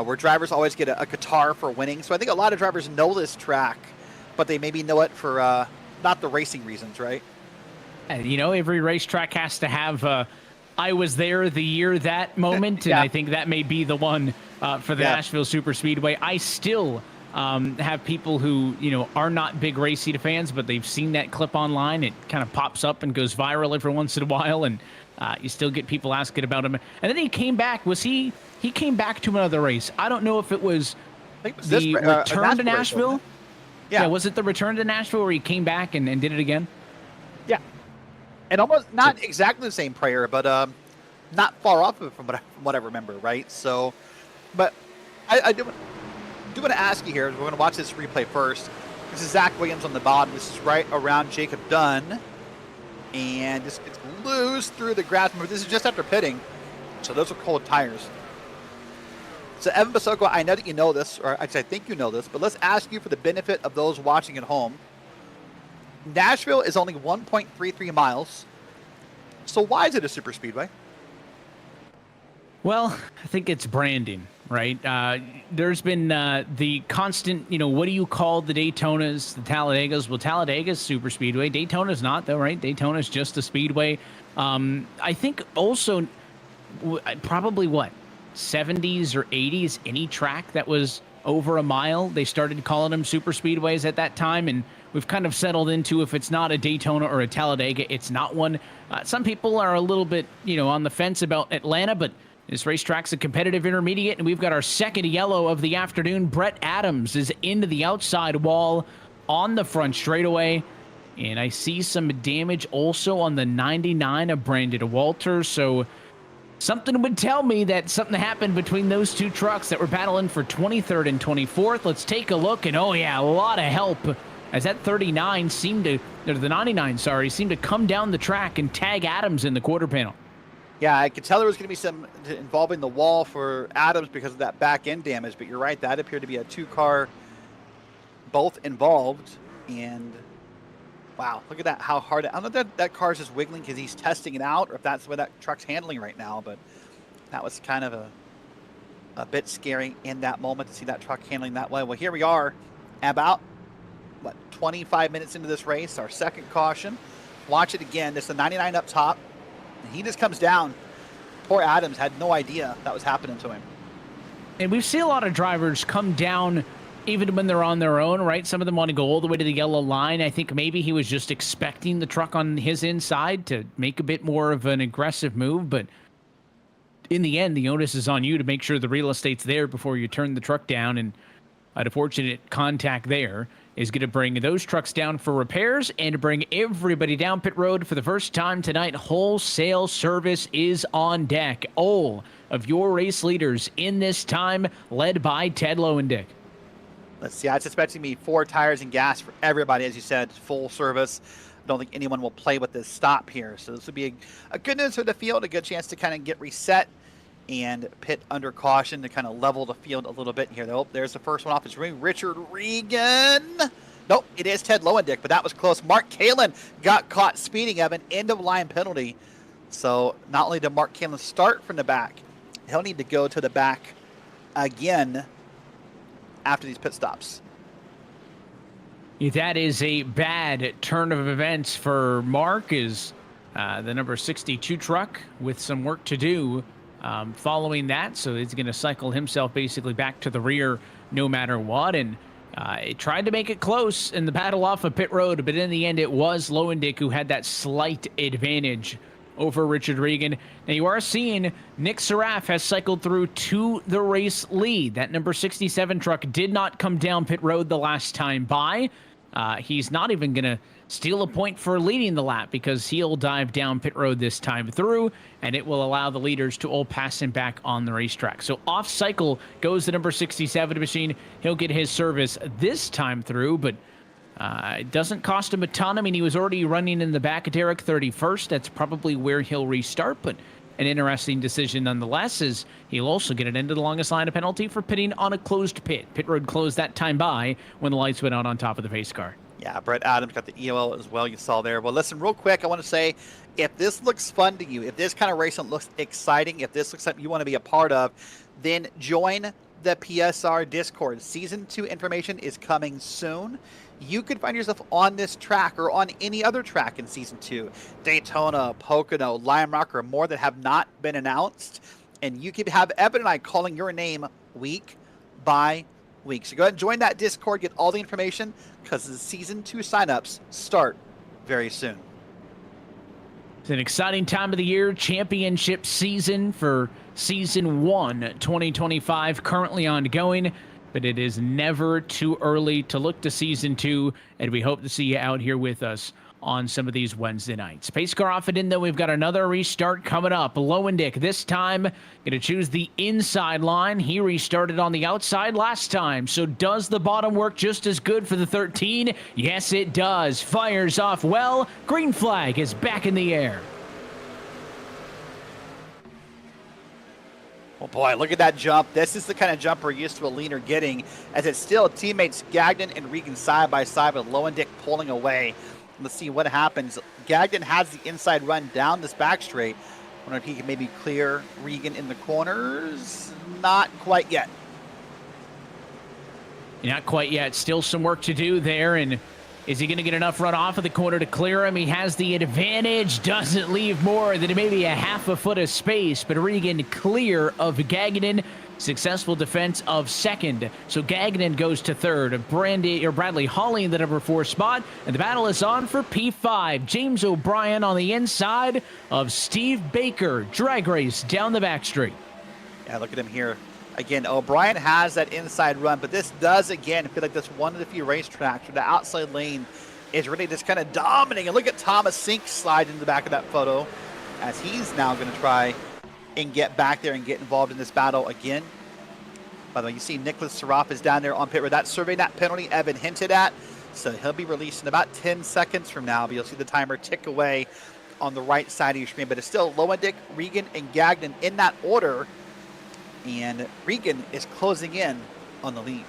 Speaker 3: Where drivers always get a guitar for winning. So I think a lot of drivers know this track, but they maybe know it for not the racing reasons, right?
Speaker 2: Every racetrack has to have I was there the year that moment, and I think that may be the one for the Nashville Superspeedway. I still have people who, are not big Racing fans, but they've seen that clip online. It kind of pops up and goes viral every once in a while, and you still get people asking about him. And then he came back. He came back to another race. I don't know if it was the return to Nashville. Yeah, was it the return to Nashville where he came back and did it again? Yeah.
Speaker 3: And almost not exactly the same prayer, but not far off of it from what I remember, right? So, but I do want to ask you here, we're going to watch this replay first. This is Zach Williams on the bottom. This is right around Jacob Dunn. And just gets loose through the grass. Remember, this is just after pitting, so those are cold tires. So, Evan Posocco, I know that you know this, or I think you know this, but let's ask you for the benefit of those watching at home. Nashville is only 1.33 miles. So why is it a super speedway?
Speaker 2: Well, I think it's branding, right? There's been the constant, what do you call the Daytonas, the Talladegas? Well, Talladaga's super speedway. Daytona's not, though, right? Daytona's just a speedway. I think also probably 70s or 80s, any track that was over a mile, they started calling them super speedways at that time, and we've kind of settled into, if it's not a Daytona or a Talladega, it's not one. Some people are a little bit, on the fence about Atlanta, but this racetrack's a competitive intermediate, and we've got our second yellow of the afternoon. Brett Adams is into the outside wall on the front straightaway, and I see some damage also on the 99 of Brandon Walters, so something would tell me that something happened between those two trucks that were battling for 23rd and 24th. Let's take a look, and a lot of help as that 39 seemed to, or the 99, seemed to come down the track and tag Adams in the quarter panel.
Speaker 3: Yeah, I could tell there was going to be some involving the wall for Adams because of that back end damage, but you're right, that appeared to be a two-car both involved, and wow, look at that, how hard, I don't know if that car's just wiggling because he's testing it out, or if that's the way that truck's handling right now, but that was kind of a bit scary in that moment to see that truck handling that way. Well, here we are, about, 25 minutes into this race, our second caution. Watch it again, there's the 99 up top, and he just comes down. Poor Adams had no idea that was happening to him.
Speaker 2: And we've seen a lot of drivers come down even when they're on their own, right? Some of them want to go all the way to the yellow line. I think maybe he was just expecting the truck on his inside to make a bit more of an aggressive move, but in the end, the onus is on you to make sure the real estate's there before you turn the truck down, and had a fortunate contact there. is going to bring those trucks down for repairs and to bring everybody down pit road for the first time tonight. Wholesale service is on deck. All of your race leaders in this time, led by Ted Lowendick.
Speaker 3: Let's see. It's expecting me 4 tires and gas for everybody, as you said, full service. I don't think anyone will play with this stop here. So this would be a good news for the field, a good chance to kind of get reset and pit under caution to kind of level the field a little bit here. Oh, there's the first one off. It's Richard Regan. Nope, it is Ted Lowendick, but that was close. Mark Kalin got caught speeding, Evan. End of line penalty. So not only did Mark Kalin start from the back, he'll need to go to the back again after these pit stops.
Speaker 2: That is a bad turn of events for Mark, is the number 62 truck with some work to do following that. So he's going to cycle himself basically back to the rear no matter what. And it tried to make it close in the battle off of pit road, but in the end it was Lowendick who had that slight advantage over Richard Regan. Now you are seeing Nick Seraph has cycled through to the race lead. That number 67 truck did not come down pit road the last time by. He's not even going to steal a point for leading the lap because he'll dive down pit road this time through, and it will allow the leaders to all pass him back on the racetrack. So off cycle goes the number 67 machine. He'll get his service this time through, but it doesn't cost him a ton. I mean, he was already running in the back of Derrick 31st. That's probably where he'll restart, but an interesting decision nonetheless, is he'll also get an end of the longest line of penalty for pitting on a closed pit. Pit road closed that time by when the lights went out on top of the pace car.
Speaker 3: Yeah, Brett Adams got the EOL as well, you saw there. Well, listen, real quick, I want to say, if this looks fun to you, if this kind of racing looks exciting, if this looks something you want to be a part of, then join the PSR Discord. Season 2 information is coming soon. You could find yourself on this track or on any other track in Season 2. Daytona, Pocono, Lime Rock, or more that have not been announced. And you could have Evan and I calling your name week by week. So go ahead and join that Discord, get all the information, because the Season 2 signups start very soon.
Speaker 2: It's an exciting time of the year, championship season for Season 1 2025, currently ongoing, but it is never too early to look to Season 2, and we hope to see you out here with us on some of these Wednesday nights. Pace car off and in, though, we've got another restart coming up. Lowendick this time going to choose the inside line. He restarted on the outside last time. So does the bottom work just as good for the 13? Yes, it does. Fires off well. Green flag is back in the air.
Speaker 3: Oh boy, look at that jump. This is the kind of jump we're used to a leaner getting, as it's still teammates Gagnon and Regan side by side with Lowendick pulling away. Let's see what happens. Gagnon has the inside run down this back straight. Wonder if he can maybe clear Regan in the corners. Not quite yet.
Speaker 2: Not quite yet. Still some work to do there. And is he going to get enough run off of the corner to clear him? He has the advantage. Doesn't leave more than maybe a half a foot of space. But Regan clear of Gagnon. Successful defense of second. So Gagnon goes to third. Bradley Hawley in the number 4 spot. And the battle is on for P5. James O'Brien on the inside of Steve Baker. Drag race down the back straight.
Speaker 3: Yeah, look at him here. Again, O'Brien has that inside run, but this does, again, feel like this one of the few racetracks where the outside lane is really just kind of dominating. And look at Thomas Sink slide in the back of that photo, as he's now going to try and get back there and get involved in this battle again. By the way, you see Nicholas Seraph is down there on pit road. That's surveying that penalty Evan hinted at. So he'll be released in about 10 seconds from now. But you'll see the timer tick away on the right side of your screen. But it's still Lowendick, Regan, and Gagnon in that order. And Regan is closing in on the lead.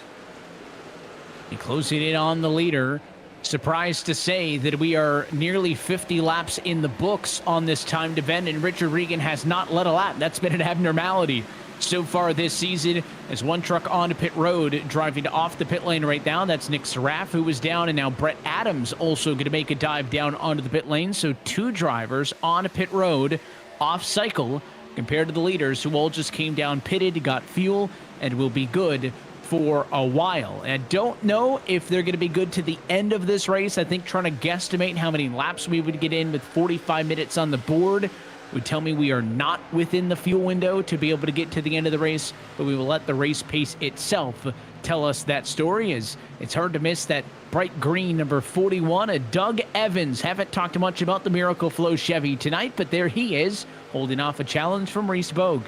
Speaker 2: Closing in on the leader. Surprised to say that we are nearly 50 laps in the books on this timed event, and Richard Regan has not led a lap. That's been an abnormality so far this season, as one truck on pit road driving off the pit lane right now. That's Nick Seraph, who was down, and now Brett Adams also going to make a dive down onto the pit lane. So 2 drivers on pit road off cycle compared to the leaders, who all just came down pitted, got fuel, and will be good for a while. And I don't know if they're going to be good to the end of this race. I think trying to guesstimate how many laps we would get in with 45 minutes on the board would tell me we are not within the fuel window to be able to get to the end of the race, but we will let the race pace itself tell us that story. As it's hard to miss that bright green number 41, Doug Evans. Haven't talked much about the Miracle Flow Chevy tonight, but there he is, holding off a challenge from Reese Bogue.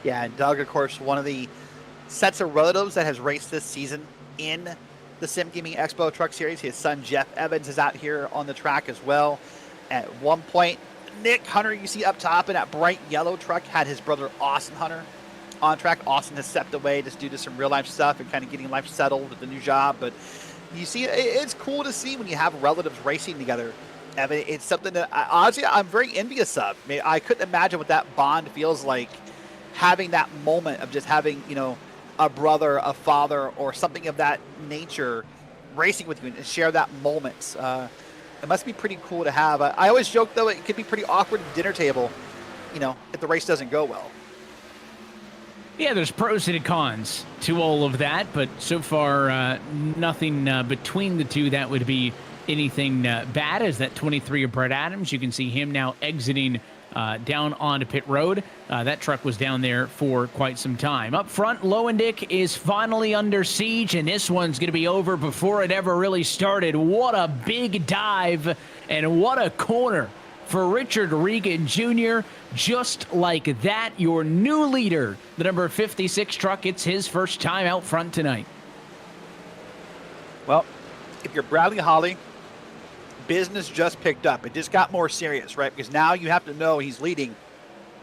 Speaker 3: Yeah, and Doug, of course, one of the sets of relatives that has raced this season in the SimGamingExpo Truck Series. His son, Jeff Evans, is out here on the track as well. At one point, Nick Hunter, you see up top in that bright yellow truck, had his brother Austin Hunter on track. Austin has stepped away just due to some real life stuff and kind of getting life settled with the new job. But you see, it's cool to see when you have relatives racing together. Evan, it's something that honestly I'm very envious of. I mean, I couldn't imagine what that bond feels like, having that moment of just having, you know, a brother, a father, or something of that nature racing with you and share that moment. It must be pretty cool to have. I always joke, though, it could be pretty awkward at the dinner table, you know, if the race doesn't go well.
Speaker 2: Yeah, there's pros and cons to all of that, but so far, nothing between the two that would be anything bad. As that 23 of Brett Adams, you can see him now exiting down onto pit road. That truck was down there for quite some time. Up front, Lowendick is finally under siege, and this one's going to be over before it ever really started. What a big dive, and what a corner for Richard Regan Jr. Just like that, your new leader, the number 56 truck. It's his first time out front tonight.
Speaker 3: Well, if you're Bradley Holly, business just picked up. It just got more serious, right? Because now you have to know he's leading,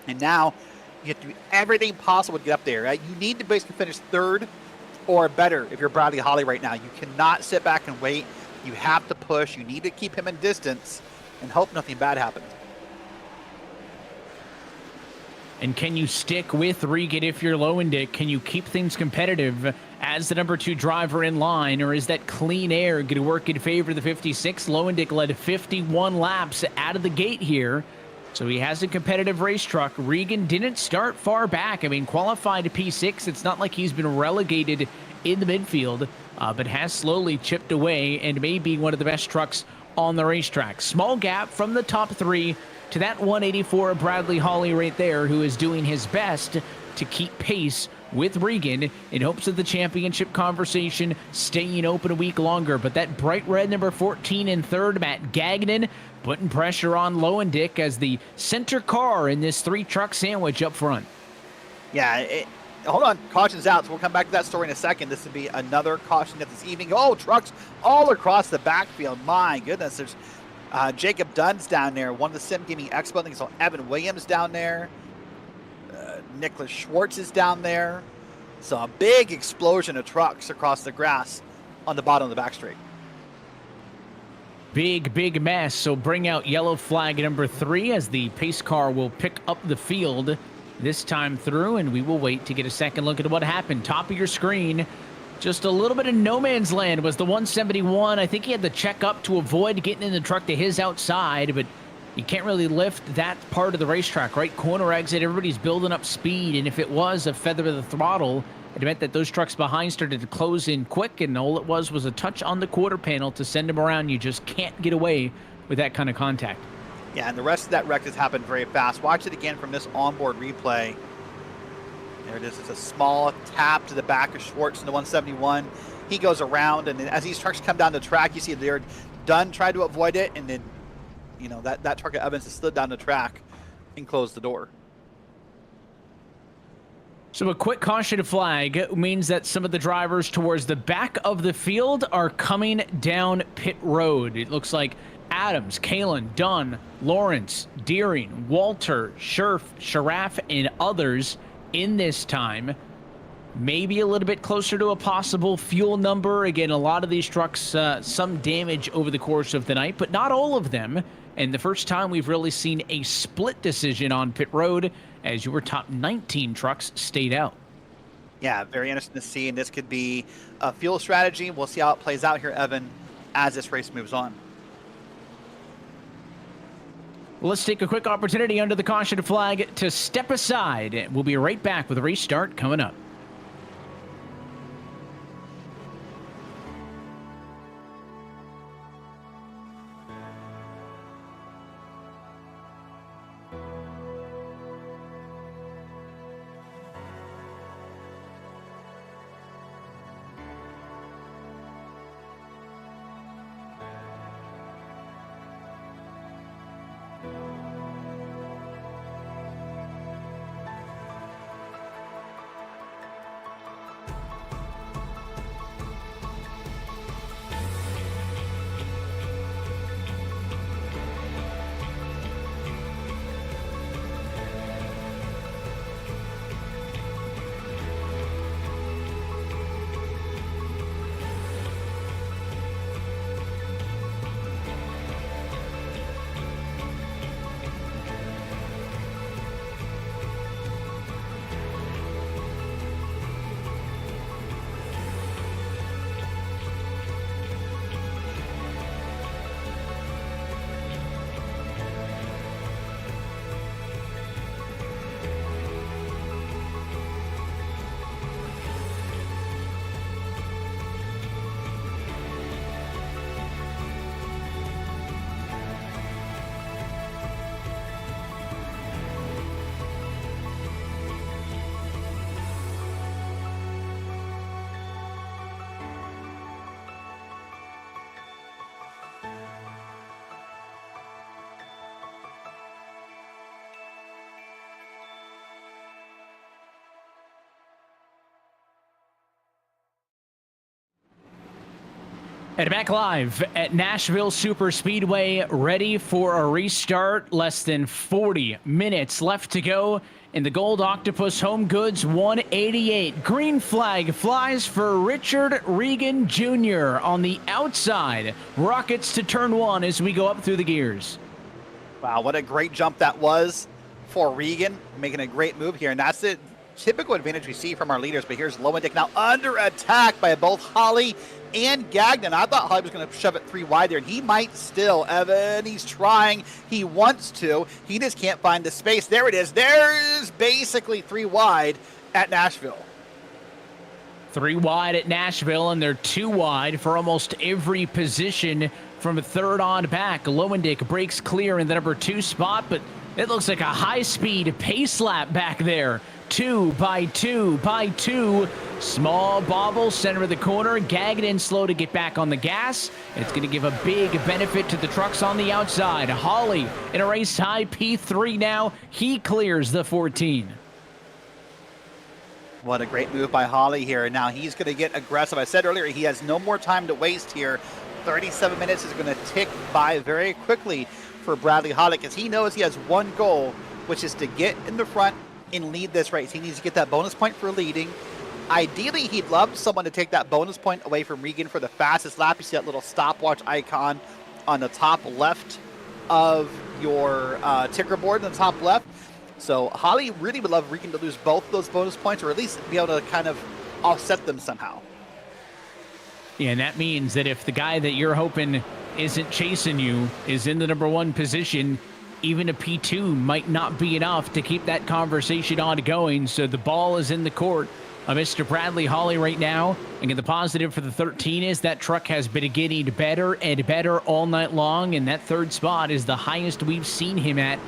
Speaker 3: and now you have to do everything possible to get up there, right? You need to basically finish third or better if you're Bradley Holly right now. You cannot sit back and wait. You have to push. You need to keep him in distance and hope nothing bad happens.
Speaker 2: And can you stick with Regan if you're Lowendick? Can you keep things competitive as the number 2 driver in line, or is that clean air going to work in favor of the 56? Lowendick led 51 laps out of the gate here, so he has a competitive race truck. Regan didn't start far back. I mean, qualified to P6. It's not like he's been relegated in the midfield, but has slowly chipped away and may be one of the best trucks on the racetrack. Small gap from the top 3 to that 184 of Bradley Holly right there, who is doing his best to keep pace with Regan in hopes of the championship conversation staying open a week longer. But that bright red number 14 in third, Matt Gagnon, putting pressure on Lowendick as the center car in this 3-truck sandwich up front.
Speaker 3: Yeah, hold on. Caution's out, so we'll come back to that story in a second. This would be another caution at this evening. Oh, trucks all across the backfield. My goodness, there's Jacob Dunn's down there. One of the SimGamingExpo. I think it's Evan Williams down there. Nicholas Schwartz is down there. So a big explosion of trucks across the grass on the bottom of the back straight.
Speaker 2: Big mess. So bring out yellow flag number 3 as the pace car will pick up the field this time through, and we will wait to get a second look at what happened. Top of your screen, just a little bit of no man's land was the 171. I think he had to check up to avoid getting in the truck to his outside, but you can't really lift that part of the racetrack, right? Corner exit, everybody's building up speed, and if it was a feather of the throttle, it meant that those trucks behind started to close in quick, and all it was a touch on the quarter panel to send them around. You just can't get away with that kind of contact. Yeah,
Speaker 3: and the rest of that wreck has happened very fast. Watch it again from this onboard replay. There it is. It's a small tap to the back of Schwartz in the 171. He goes around, and then as these trucks come down the track, you see they're done, tried to avoid it, and then, you know, that truck of Evans has slid down the track and closed the door.
Speaker 2: So a quick caution flag means that some of the drivers towards the back of the field are coming down pit road. It looks like Adams, Kalen, Dunn, Lawrence, Deering, Walter, Sharaf, and others in this time. Maybe a little bit closer to a possible fuel number. Again, a lot of these trucks, some damage over the course of the night, but not all of them. And the first time we've really seen a split decision on pit road as your top 19 trucks stayed out.
Speaker 3: Yeah, very interesting to see, and this could be a fuel strategy. We'll see how it plays out here, Evan, as this race moves on.
Speaker 2: Well, let's take a quick opportunity under the caution flag to step aside. We'll be right back with a restart coming up. And back live at Nashville Superspeedway, ready for a restart. Less than 40 minutes left to go in the Gold Octopus Homegoods 188. Green flag flies for Richard Regan Jr. on the outside. Rockets to turn one as we go up through the gears.
Speaker 3: Wow, what a great jump that was for Regan, making a great move here. And that's the typical advantage we see from our leaders. But here's Lowendick now under attack by both Holly and Gagnon. I thought Holly was going to shove it 3 wide there, and he might still. Evan, he's trying. He wants to. He just can't find the space. There it is. There's basically 3 wide at Nashville.
Speaker 2: 3 wide at Nashville, and they're 2 wide for almost every position from third on back. Lowendick breaks clear in the number 2 spot, but it looks like a high-speed pace lap back there. 2 by 2 by 2. Small bobble, center of the corner. Gagnon slow to get back on the gas. It's going to give a big benefit to the trucks on the outside. Holly in a race high P3 now. He clears the 14.
Speaker 3: What a great move by Holly here. Now he's going to get aggressive. I said earlier he has no more time to waste here. 37 minutes is going to tick by very quickly for Bradley Holly because he knows he has one goal, which is to get in the front and lead this race. He needs to get that bonus point for leading. Ideally, he'd love someone to take that bonus point away from Regan for the fastest lap. You see that little stopwatch icon on the top left of your ticker board in the top left. So Holly really would love Regan to lose both of those bonus points, or at least be able to kind of offset them somehow.
Speaker 2: Yeah, and that means that if the guy that you're hoping isn't chasing you is in the number 1 position, even a P2 might not be enough to keep that conversation ongoing. So the ball is in the court of Mr. Bradley Holly right now. And the positive for the 13 is that truck has been getting better and better all night long. And that 3rd spot is the highest we've seen him at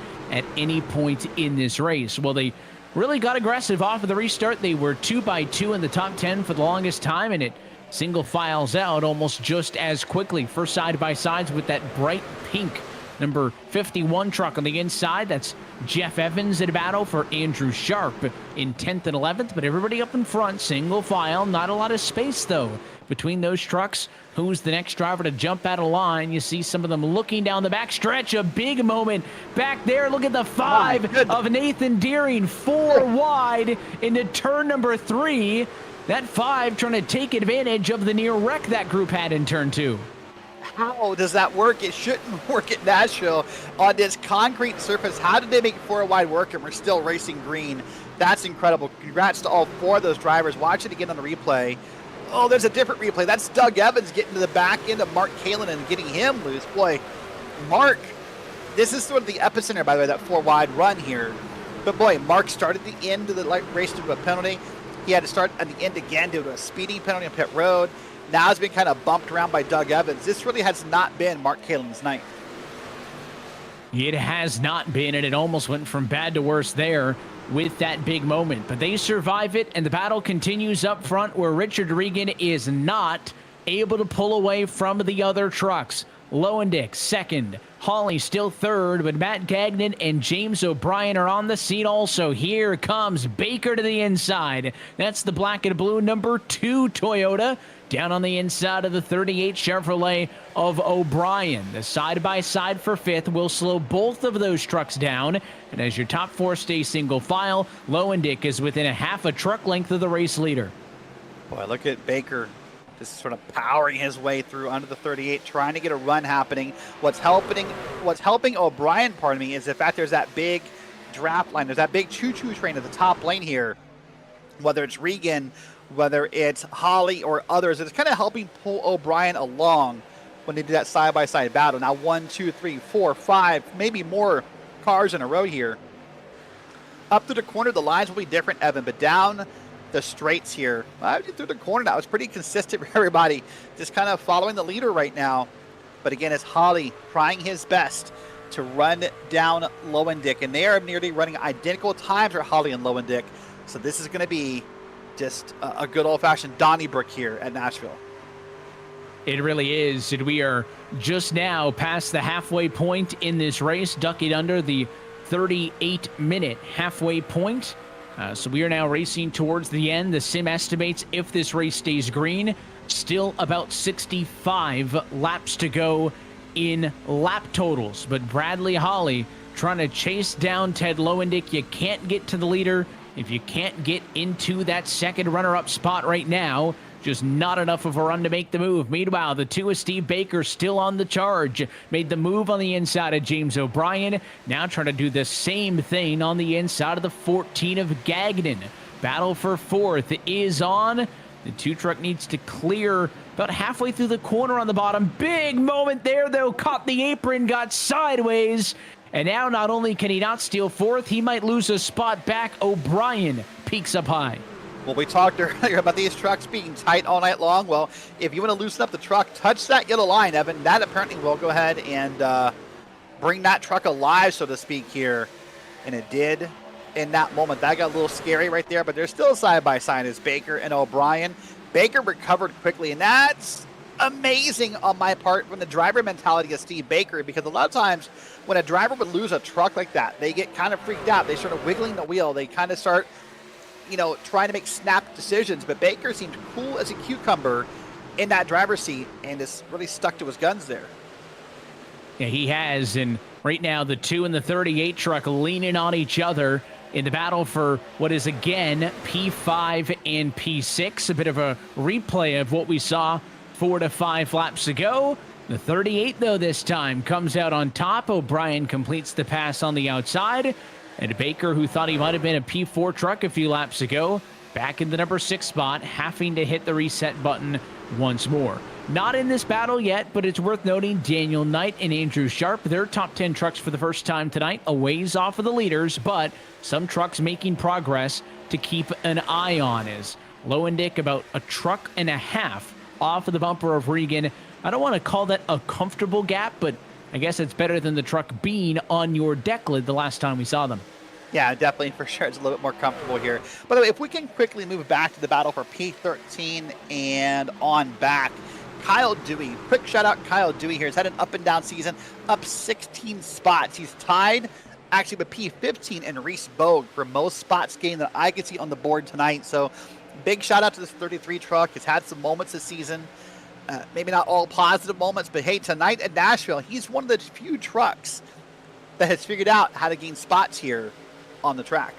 Speaker 2: any point in this race. Well, they really got aggressive off of the restart. They were 2 by 2 in the top 10 for the longest time, and it single files out almost just as quickly. First side-by-sides with that bright pink number 51 truck on the inside. That's Jeff Evans in battle for Andrew Sharp in 10th and 11th, but everybody up in front, single file. Not a lot of space, though, between those trucks. Who's the next driver to jump out of line? You see some of them looking down the back stretch. A big moment back there. Look at the 5 of Nathan Deering, 4 wide into turn number 3. That 5 trying to take advantage of the near wreck that group had in turn 2.
Speaker 3: How does that work? It shouldn't work at Nashville on this concrete surface. How did they make 4 wide work and we're still racing green? That's incredible. Congrats to all 4 of those drivers. Watch it again on the replay. Oh, there's a different replay. That's Doug Evans getting to the back end of Mark Kalin and getting him loose. Boy, Mark, this is sort of the epicenter, by the way, that 4 wide run here. But boy, Mark started the end of the race due to a penalty. He had to start at the end again due to a speeding penalty on pit road. Now he's been kind of bumped around by Doug Evans. This really has not been Mark Kalin's night.
Speaker 2: It has not been, and it almost went from bad to worse there with that big moment. But they survive it, and the battle continues up front where Richard Regan is not able to pull away from the other trucks. Lowendick second, Holly still third, but Matt Gagnon and James O'Brien are on the scene also. Here comes Baker to the inside. That's the black and blue number 2 Toyota. Down on the inside of the 38 Chevrolet of O'Brien. The side-by-side for 5th will slow both of those trucks down. And as your top 4 stay single file, Lowendick is within a half a truck length of the race leader.
Speaker 3: Boy, look at Baker just sort of powering his way through under the 38, trying to get a run happening. What's helping O'Brien, pardon me, is the fact there's that big draft line. There's that big choo-choo train at the top lane here. Whether it's Regan, whether it's Holly or others, it's kind of helping pull O'Brien along when they do that side-by-side battle. Now 1, 2, 3, 4, 5, maybe more cars in a row here. Up to the corner, the lines will be different, Evan, but down the straights here, through the corner now, it's pretty consistent for everybody, just kind of following the leader right now. But again, it's Holly trying his best to run down Lowendick, and they are nearly running identical times for Holly and Lowendick. So this is going to be just a good old-fashioned Donnybrook here at Nashville.
Speaker 2: It really is, and we are just now past the halfway point in this race, ducking under the 38-minute halfway point. So we are now racing towards the end. The sim estimates if this race stays green, Still about 65 laps to go in lap totals, but Bradley Holly trying to chase down Ted Lowendick. You can't get to the leader if you can't get into that second runner-up spot right now. Just not enough of a run to make the move. Meanwhile, the 2 of Steve Baker still on the charge. Made the move on the inside of James O'Brien. Now trying to do the same thing on the inside of the 14 of Gagnon. Battle for 4th is on. The 2 truck needs to clear about halfway through the corner on the bottom. Big moment there, though. Caught the apron, got sideways. And now not only can he not steal 4th, he might lose a spot back. O'Brien peaks up high.
Speaker 3: Well, we talked earlier about these trucks being tight all night long. Well, if you want to loosen up the truck, touch that yellow line, Evan. That apparently will go ahead and bring that truck alive, so to speak, here. And it did in that moment. That got a little scary right there, but they're still side-by-side as Baker and O'Brien. Baker recovered quickly, and that's amazing on my part from the driver mentality of Steve Baker, because a lot of times when a driver would lose a truck like that, they get kind of freaked out. They start wiggling the wheel. They kind of start trying to make snap decisions, but Baker seemed cool as a cucumber in that driver's seat and is really stuck to his guns there.
Speaker 2: Yeah, he has, and right now the 2 and the 38 truck leaning on each other in the battle for what is again P5 and P6. A bit of a replay of what we saw 4 to 5 laps ago. The 38, though, this time comes out on top. O'Brien completes the pass on the outside. And Baker, who thought he might have been a P4 truck a few laps ago, back in the number 6 spot, having to hit the reset button once more. Not in this battle yet, but it's worth noting Daniel Knight and Andrew Sharp, they're top 10 trucks for the first time tonight, a ways off of the leaders, but some trucks making progress to keep an eye on. As Lowendick about a truck and a half off of the bumper of Regan. I don't want to call that a comfortable gap, but I guess it's better than the truck being on your deck lid the last time we saw them.
Speaker 3: Yeah, definitely, for sure. It's a little bit more comfortable here. By the way, if we can quickly move back to the battle for P13 and on back, Kyle Dewey. Quick shout out Kyle Dewey here. He's had an up and down season, up 16 spots. He's tied actually with P15 and Reese Bogue for most spots gained that I could see on the board tonight. So big shout out to this 33 truck. He's had some moments this season. Maybe not all positive moments, but hey, tonight at Nashville, he's one of the few trucks that has figured out how to gain spots here on the track.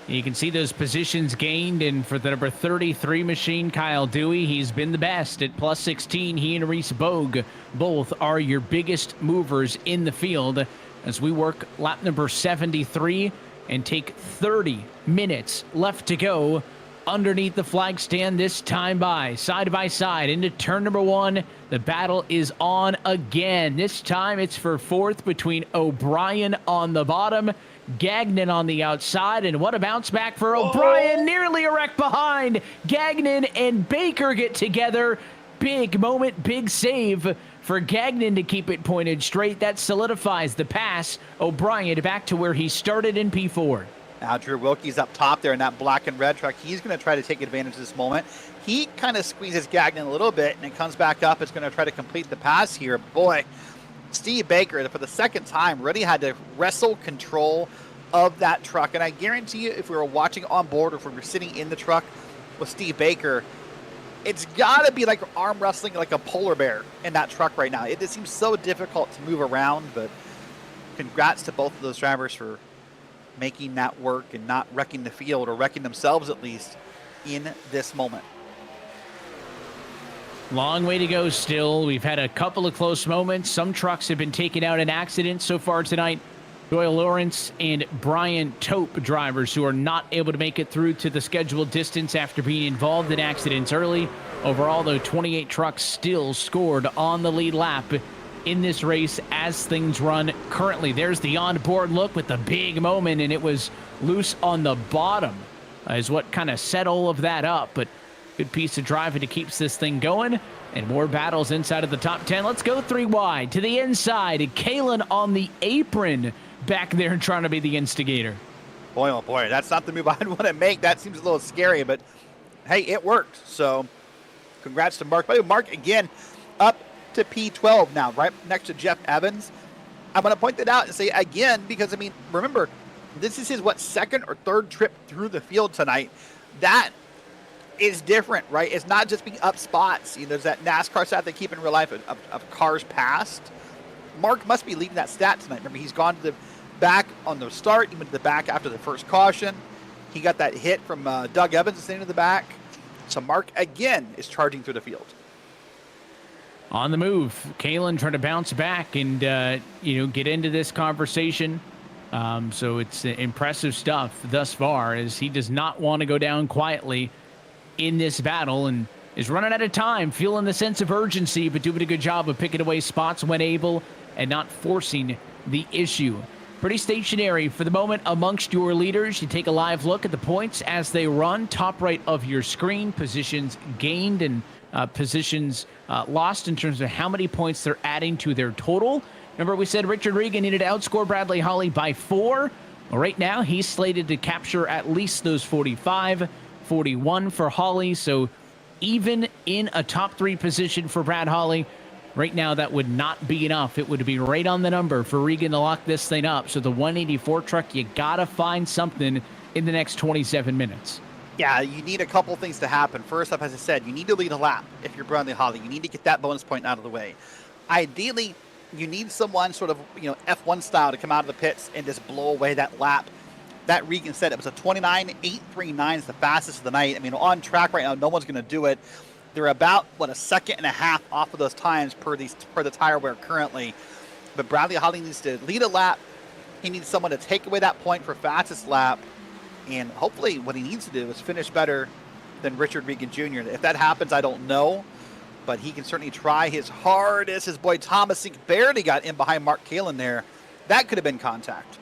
Speaker 2: You can see those positions gained, and for the number 33 machine, Kyle Dewey, he's been the best at plus 16. He and Reese Bogue both are your biggest movers in the field as we work lap number 73 and take 30 minutes left to go underneath the flag stand this time by side into turn number 1. The battle is on again. This time it's for 4th between O'Brien on the bottom, Gagnon on the outside, and what a bounce back for O'Brien. Nearly a wreck behind. Gagnon and Baker get together. Big moment, big save for Gagnon to keep it pointed straight. That solidifies the pass. O'Brien back to where he started in P4.
Speaker 3: Now Drew Wilkie's up top there in that black and red truck. He's going to try to take advantage of this moment. He kind of squeezes Gagnon a little bit, and it comes back up. It's going to try to complete the pass here. Boy, Steve Baker, for the second time, really had to wrestle control of that truck. And I guarantee you, if we were watching on board or if we were sitting in the truck with Steve Baker, it's got to be like arm wrestling like a polar bear in that truck right now. It just seems so difficult to move around, but congrats to both of those drivers for making that work and not wrecking the field, or wrecking themselves at least, in this moment.
Speaker 2: Long way to go still. We've had a couple of close moments. Some trucks have been taken out in accidents so far tonight. Doyle Lawrence and Brian Tope, drivers who are not able to make it through to the scheduled distance after being involved in accidents early. Overall, though, 28 trucks still scored on the lead lap in this race as things run currently. There's the onboard look with the big moment, and it was loose on the bottom is what kind of set all of that up. But good piece of driving to keeps this thing going, and more battles inside of the top 10. Let's go 3 wide to the inside. Kalen on the apron back there trying to be the instigator.
Speaker 3: Boy, oh boy, that's not the move I'd want to make. That seems a little scary, but hey, it worked. So congrats to Mark. By the way, Mark, again, up to P12 now, right next to Jeff Evans. I want to point that out and say again, because, I mean, remember, this is his, second or third trip through the field tonight. That is different, right? It's not just being up spots. There's that NASCAR stat they keep in real life of cars passed. Mark must be leading that stat tonight. Remember, he's gone to the back on the start, he went to the back after the first caution. He got that hit from Doug Evans staying to the back. So Mark, again, is charging through the field.
Speaker 2: On the move, Kalen trying to bounce back and, get into this conversation. So it's impressive stuff thus far, as he does not want to go down quietly in this battle and is running out of time, feeling the sense of urgency, but doing a good job of picking away spots when able and not forcing the issue. Pretty stationary for the moment amongst your leaders. You take a live look at the points as they run. Top right of your screen, positions gained and positions lost in terms of how many points they're adding to their total. Remember, we said Richard Regan needed to outscore Bradley Holly by 4. Well, right now, he's slated to capture at least those 45, 41 for Holly. So even in a top 3 position for Brad Holly, right now that would not be enough. It would be right on the number for Regan to lock this thing up. So the 184 truck, you got to find something in the next 27 minutes.
Speaker 3: Yeah, you need a couple things to happen. First up, as I said, you need to lead a lap if you're Bradley Holly. You need to get that bonus point out of the way. Ideally, you need someone sort of, F1 style to come out of the pits and just blow away that lap. That Regan said it was a 29.839 is the fastest of the night. I mean, on track right now, no one's going to do it. They're about, a second and a half off of those times per the tire wear currently. But Bradley Holly needs to lead a lap. He needs someone to take away that point for fastest lap. And hopefully what he needs to do is finish better than Richard Regan Jr. If that happens, I don't know. But he can certainly try his hardest. His boy Thomas Sink barely got in behind Mark Kalen there. That could have been contact.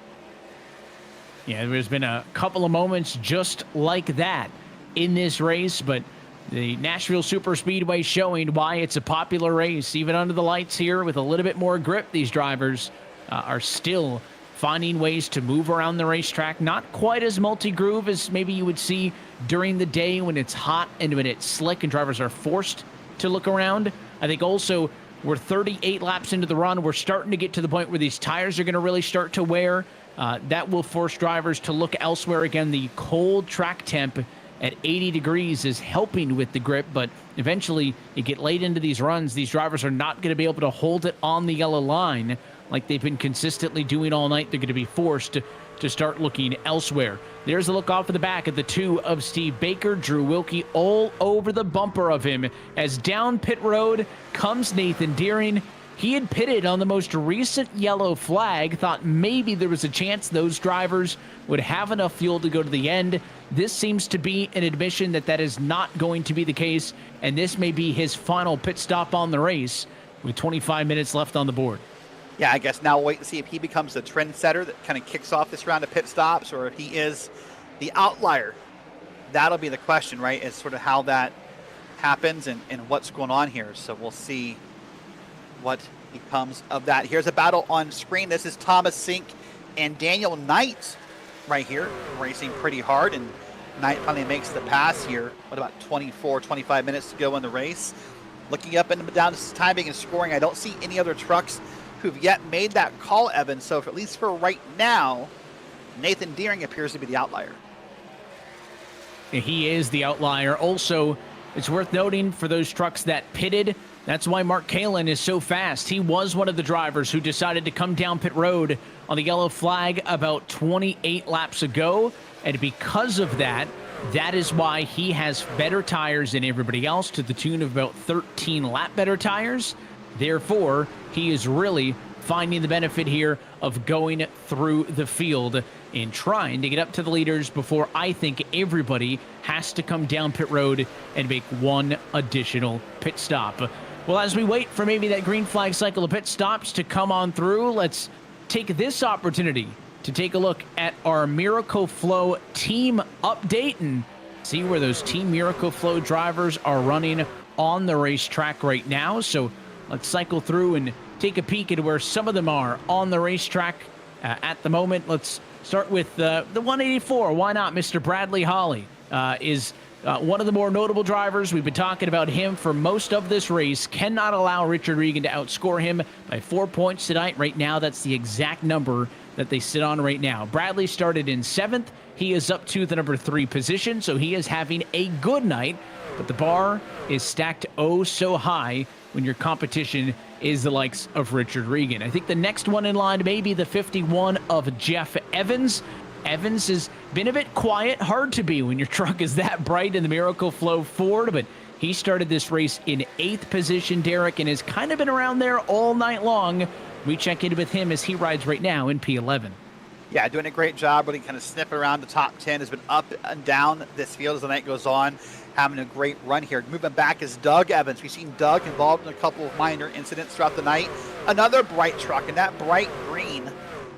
Speaker 2: Yeah, there's been a couple of moments just like that in this race, but the Nashville Superspeedway showing why it's a popular race. Even under the lights here with a little bit more grip, these drivers are still finding ways to move around the racetrack. Not quite as multi-groove as maybe you would see during the day when it's hot and when it's slick and drivers are forced to look around. I think also we're 38 laps into the run. We're starting to get to the point where these tires are going to really start to wear. That will force drivers to look elsewhere. Again, the cold track temp at 80 degrees is helping with the grip, but eventually you get late into these runs, these drivers are not going to be able to hold it on the yellow line like they've been consistently doing all night. They're going to be forced to start looking elsewhere. There's a look off of the back at the 2 of Steve Baker. Drew Wilkie all over the bumper of him as down pit road comes Nathan Deering. He had pitted on the most recent yellow flag, thought maybe there was a chance those drivers would have enough fuel to go to the end. This seems to be an admission that is not going to be the case, and this may be his final pit stop on the race with 25 minutes left on the board.
Speaker 3: Yeah, I guess now we'll wait and see if he becomes the trendsetter that kind of kicks off this round of pit stops, or if he is the outlier. That'll be the question, right, is sort of how that happens and what's going on here. So we'll see what becomes of that. Here's a battle on screen. This is Thomas Sink and Daniel Knight right here, racing pretty hard, and Knight finally makes the pass here. What about 25 minutes to go in the race? Looking up and down to timing and scoring, I don't see any other trucks who've yet made that call, Evan. So at least for right now, Nathan Deering appears to be the outlier.
Speaker 2: He is the outlier. Also, it's worth noting for those trucks that pitted, that's why Mark Kalen is so fast. He was one of the drivers who decided to come down pit road on the yellow flag about 28 laps ago. And because of that, that is why he has better tires than everybody else, to the tune of about 13 lap better tires. Therefore, he is really finding the benefit here of going through the field and trying to get up to the leaders before I think everybody has to come down pit road and make one additional pit stop. Well, as we wait for maybe that green flag cycle of pit stops to come on through, let's take this opportunity to take a look at our Miracle Flow team update and see where those Team Miracle Flow drivers are running on the racetrack right now. So let's cycle through and take a peek at where some of them are on the racetrack at the moment. Let's start with the 184. Why not? Mr. Bradley Holly is one of the more notable drivers. We've been talking about him for most of this race. Cannot allow Richard Regan to outscore him by 4 points tonight. Right now, that's the exact number that they sit on right now. Bradley started in 7th. he is up to the number 3 position, so he is having a good night. But the bar is stacked oh so high when your competition is the likes of Richard Regan. I think the next one in line may be the 51 of Jeff Evans. Evans has been a bit quiet, hard to be when your truck is that bright in the Miracle Flow Ford, but he started this race in 8th position, Derrick, and has kind of been around there all night long. We check in with him as he rides right now in P11.
Speaker 3: Yeah, doing a great job, really kind of sniffing around the top 10. Has been up and down this field as the night goes on, having a great run here. Moving back is Doug Evans. We've seen Doug involved in a couple of minor incidents throughout the night. Another bright truck, and that bright green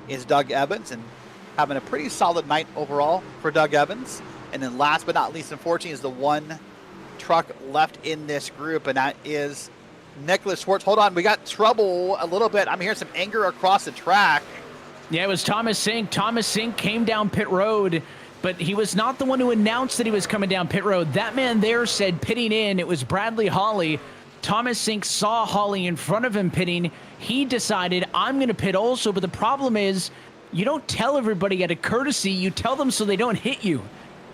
Speaker 3: is Doug Evans, and having a pretty solid night overall for Doug Evans. And then last but not least, unfortunately, is the one truck left in this group, and that is Nicholas Schwartz. Hold on, we got trouble a little bit. I'm hearing some anger across the track.
Speaker 2: Yeah, it was Thomas Sink. Thomas Sink came down pit road, but he was not the one who announced that he was coming down pit road. That man there said pitting in. It was Bradley Hawley. Thomas Sink saw Hawley in front of him pitting. He decided, I'm going to pit also, but the problem is you don't tell everybody out of courtesy. You tell them so they don't hit you.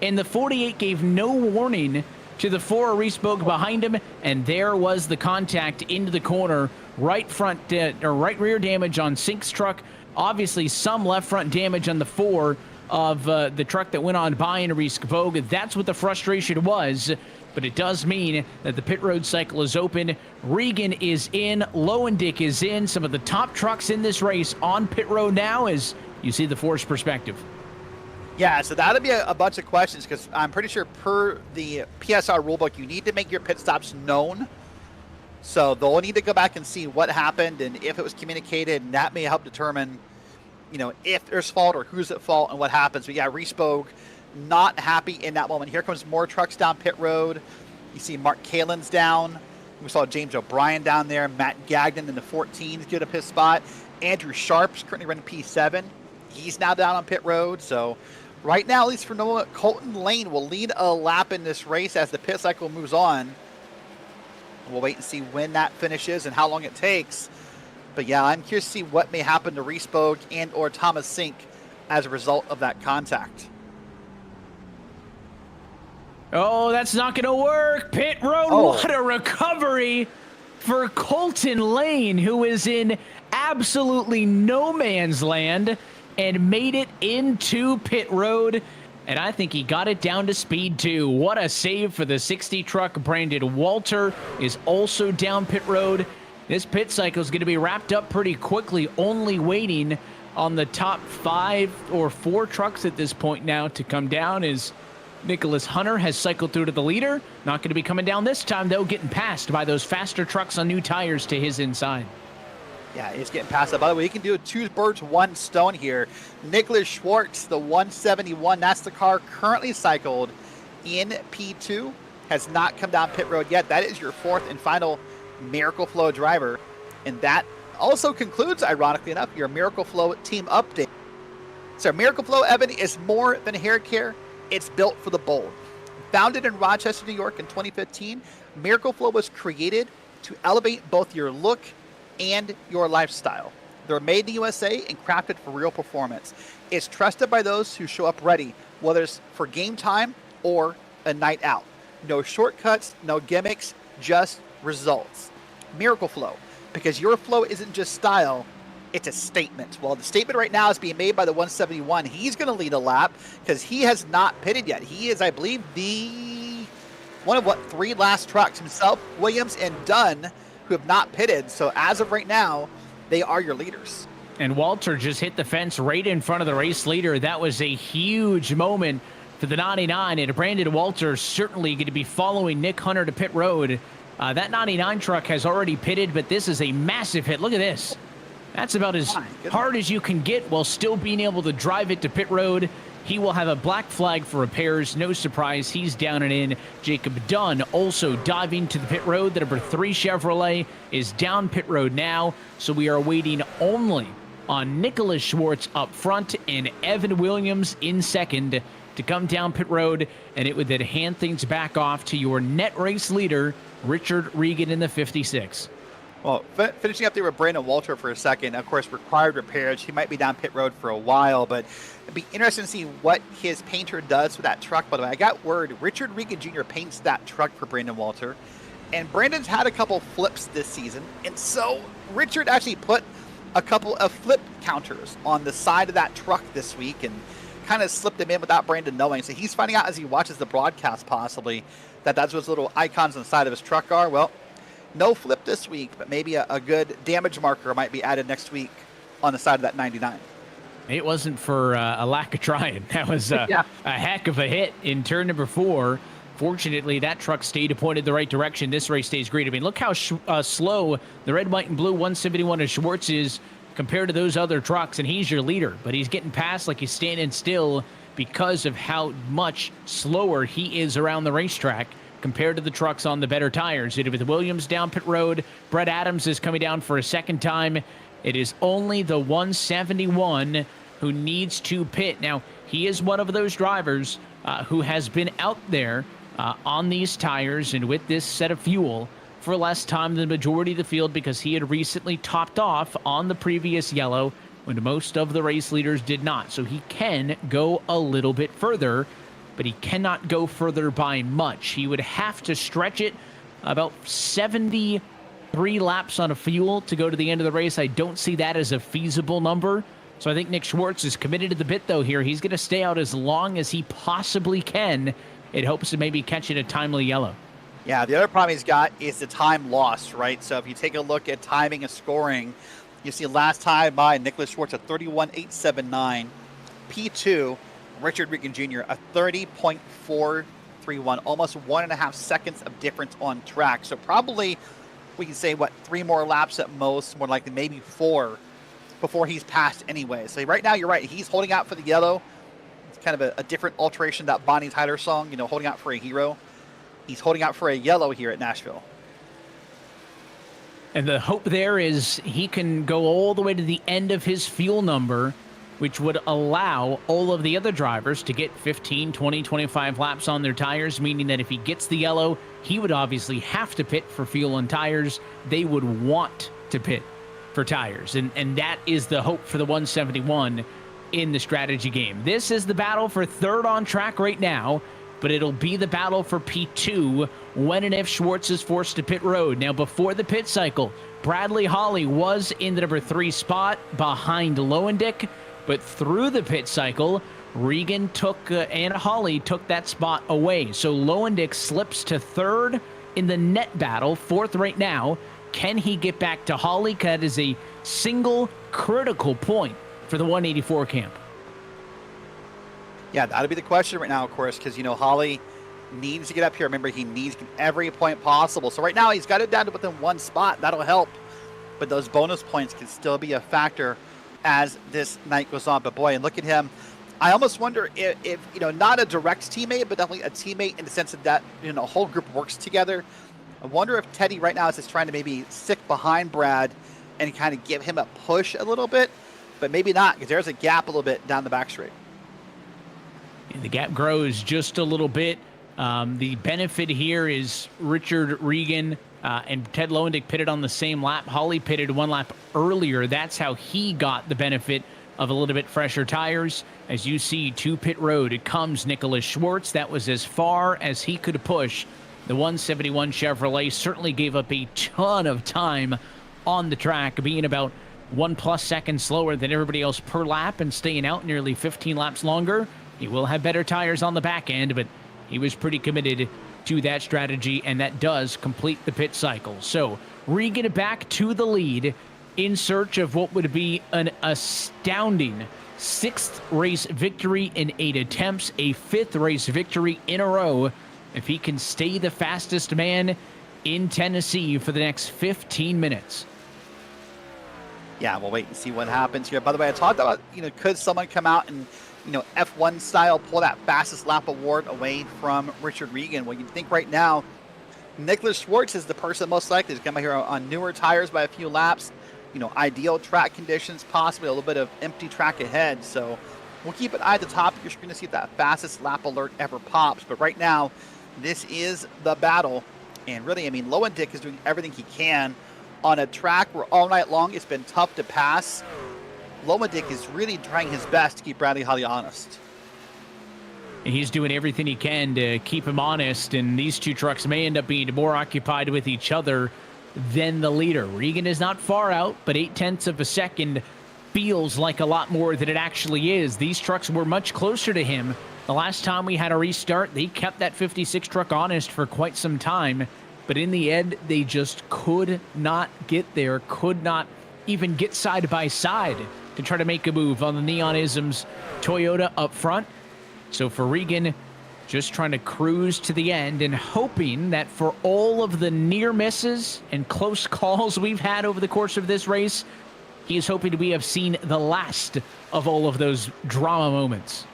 Speaker 2: And the 48 gave no warning to the 4 Reese Bogue behind him, and there was the contact into the corner. Right front or right rear damage on Sink's truck. Obviously, some left front damage on the 4 of the truck that went on by in Reese Bogue. That's what the frustration was, but it does mean that the pit road cycle is open. Regan is in. Lowendick is in. Some of the top trucks in this race on pit road now as you see the force perspective.
Speaker 3: Yeah, so that'll be a bunch of questions because I'm pretty sure per the PSR rulebook, you need to make your pit stops known. So they'll need to go back and see what happened and if it was communicated, and that may help determine, you know, if there's fault or who's at fault and what happens. But yeah, Reese Bogue not happy in that moment. Here comes more trucks down pit road. You see Mark Kalin's down. We saw James O'Brien down there. Matt Gagnon in the 14 is good up his spot. Andrew Sharp's currently running P7. He's now down on pit road. So right now, at least for Noah, Colton Lane will lead a lap in this race as the pit cycle moves on. We'll wait and see when that finishes and how long it takes. But yeah, I'm curious to see what may happen to Reese Bogue and or Thomas Sink as a result of that contact.
Speaker 2: Oh, that's not going to work. Pit road, What a recovery for Colton Lane, who is in absolutely no man's land and made it into pit road. And I think he got it down to speed too. What a save for the 60 truck. Brandon Walter is also down pit road. This pit cycle is going to be wrapped up pretty quickly, only waiting on the top 5 or 4 trucks at this point now to come down as Nicholas Hunter has cycled through to the leader. Not going to be coming down this time, though, getting passed by those faster trucks on new tires to his inside.
Speaker 3: Yeah, he's getting past that. By the way, you can do 2 birds, 1 stone here. Nicholas Schwartz, the 171, that's the car currently cycled in P2, has not come down pit road yet. That is your 4th and final Miracle Flow driver. And that also concludes, ironically enough, your Miracle Flow team update. So Miracle Flow, Evan, is more than hair care. It's built for the bold. Founded in Rochester, New York in 2015, Miracle Flow was created to elevate both your look and your lifestyle. They're made in the USA and crafted for real performance. It's trusted by those who show up ready, whether it's for game time or a night out. No shortcuts, no gimmicks, just results. Miracle Flow, because your flow isn't just style, it's a statement. Well, the statement right now is being made by the 171. He's going to lead a lap because he has not pitted yet. He is, I believe, the one of 3 last trucks, himself, Williams, and Dunn, who have not pitted. So as of right now, they are your leaders.
Speaker 2: And Walter just hit the fence right in front of the race leader. That was a huge moment for the 99. And Brandon Walter certainly going to be following Nick Hunter to pit road. That 99 truck has already pitted, but this is a massive hit. Look at this. That's about as hard as you can get while still being able to drive it to pit road. He will have a black flag for repairs. No surprise, he's down and in. Jacob Dunn also diving to the pit road. The number 3 Chevrolet is down pit road now. So we are waiting only on Nicholas Schwartz up front and Evan Williams in second to come down pit road. And it would then hand things back off to your net race leader, Richard Regan in the 56.
Speaker 3: Well, finishing up there with Brandon Walter for a second, of course, required repairs. He might be down pit road for a while, but it'd be interesting to see what his painter does with that truck. By the way, I got word Richard Regan Jr. paints that truck for Brandon Walter, and Brandon's had a couple flips this season, and so Richard actually put a couple of flip counters on the side of that truck this week and kind of slipped them in without Brandon knowing. So he's finding out as he watches the broadcast possibly that that's what those little icons on the side of his truck are. Well, no flip this week, but maybe a good damage marker might be added next week on the side of that 99.
Speaker 2: It wasn't for a lack of trying. That was a heck of a hit in turn number 4. Fortunately, that truck stayed pointed the right direction. This race stays great. I mean, look how slow the red, white, and blue 171 of Schwartz is compared to those other trucks, and he's your leader. But he's getting past like he's standing still because of how much slower he is around the racetrack compared to the trucks on the better tires. With Williams down pit road, Brett Adams is coming down for a second time. It is only the 171 who needs to pit. Now, he is one of those drivers who has been out there on these tires and with this set of fuel for less time than the majority of the field because he had recently topped off on the previous yellow when most of the race leaders did not. So he can go a little bit further, but he cannot go further by much. He would have to stretch it about 73 laps on a fuel to go to the end of the race. I don't see that as a feasible number. So I think Nick Schwartz is committed to the bit, though, here. He's going to stay out as long as he possibly can. It hopes to maybe catch it a timely yellow.
Speaker 3: Yeah, the other problem he's got is the time lost, right? So if you take a look at timing and scoring, you see last time by Nicholas Schwartz at 31.879. P2, Richard Regan Jr., a 30.431, almost 1.5 seconds of difference on track. So probably we can say, 3 more laps at most, more likely maybe 4 before he's passed anyway. So right now, you're right. He's holding out for the yellow. It's kind of a different alteration of that Bonnie Tyler song, holding out for a hero. He's holding out for a yellow here at Nashville.
Speaker 2: And the hope there is he can go all the way to the end of his fuel number, which would allow all of the other drivers to get 15, 20, 25 laps on their tires, meaning that if he gets the yellow, he would obviously have to pit for fuel and tires. They would want to pit for tires, and that is the hope for the 171 in the strategy game. This is the battle for third on track right now, but it'll be the battle for P2 when and if Schwartz is forced to pit road. Now, before the pit cycle, Bradley Holly was in the number 3 spot behind Lowendick, but through the pit cycle, Regan and Holly took that spot away. So Lowendick slips to 3rd in the net battle, 4th right now. Can he get back to Holly? That is a single critical point for the 184 camp.
Speaker 3: Yeah, that'll be the question right now, of course, because, Holly needs to get up here. Remember, he needs every point possible. So right now, he's got it down to within 1 spot. That'll help. But those bonus points can still be a factor as this night goes on. But boy, and look at him. I almost wonder if not a direct teammate, but definitely a teammate in the sense of that, a whole group works together. I wonder if Teddy right now is just trying to maybe stick behind Brad and kind of give him a push a little bit, but maybe not, because there's a gap a little bit down the back straight.
Speaker 2: And the gap grows just a little bit. The benefit here is Richard Regan and Ted Lowendick pitted on the same lap. Holly pitted 1 lap earlier. That's how he got the benefit of a little bit fresher tires. As you see, to pit road, it comes Nicholas Schwartz. That was as far as he could push. The 171 Chevrolet certainly gave up a ton of time on the track, being about 1+ seconds slower than everybody else per lap and staying out nearly 15 laps longer. He will have better tires on the back end, but he was pretty committed to that strategy, and that does complete the pit cycle. So Regan back to the lead in search of what would be an astounding 6th race victory in 8 attempts, a 5th race victory in a row, if he can stay the fastest man in Tennessee for the next 15 minutes.
Speaker 3: Yeah, we'll wait and see what happens here. By the way, I talked about, could someone come out and, F1 style pull that fastest lap award away from Richard Regan? Well, you'd think right now, Nicholas Schwartz is the person most likely to come out here on newer tires by a few laps, ideal track conditions, possibly a little bit of empty track ahead. So we'll keep an eye at the top of your screen to see if that fastest lap alert ever pops. But right now, this is the battle. And really, Lowendick is doing everything he can on a track where all night long it's been tough to pass, Lomadic is really trying his best to keep Bradley Holly honest.
Speaker 2: And he's doing everything he can to keep him honest, and these two trucks may end up being more occupied with each other than the leader. Regan is not far out, but 0.8 of a second feels like a lot more than it actually is. These trucks were much closer to him. The last time we had a restart, they kept that 56 truck honest for quite some time, but in the end, they just could not get there, could not even get side by side to try to make a move on the Neonism's Toyota up front. So for Regan, just trying to cruise to the end and hoping that for all of the near misses and close calls we've had over the course of this race, he is hoping we have seen the last of all of those drama moments.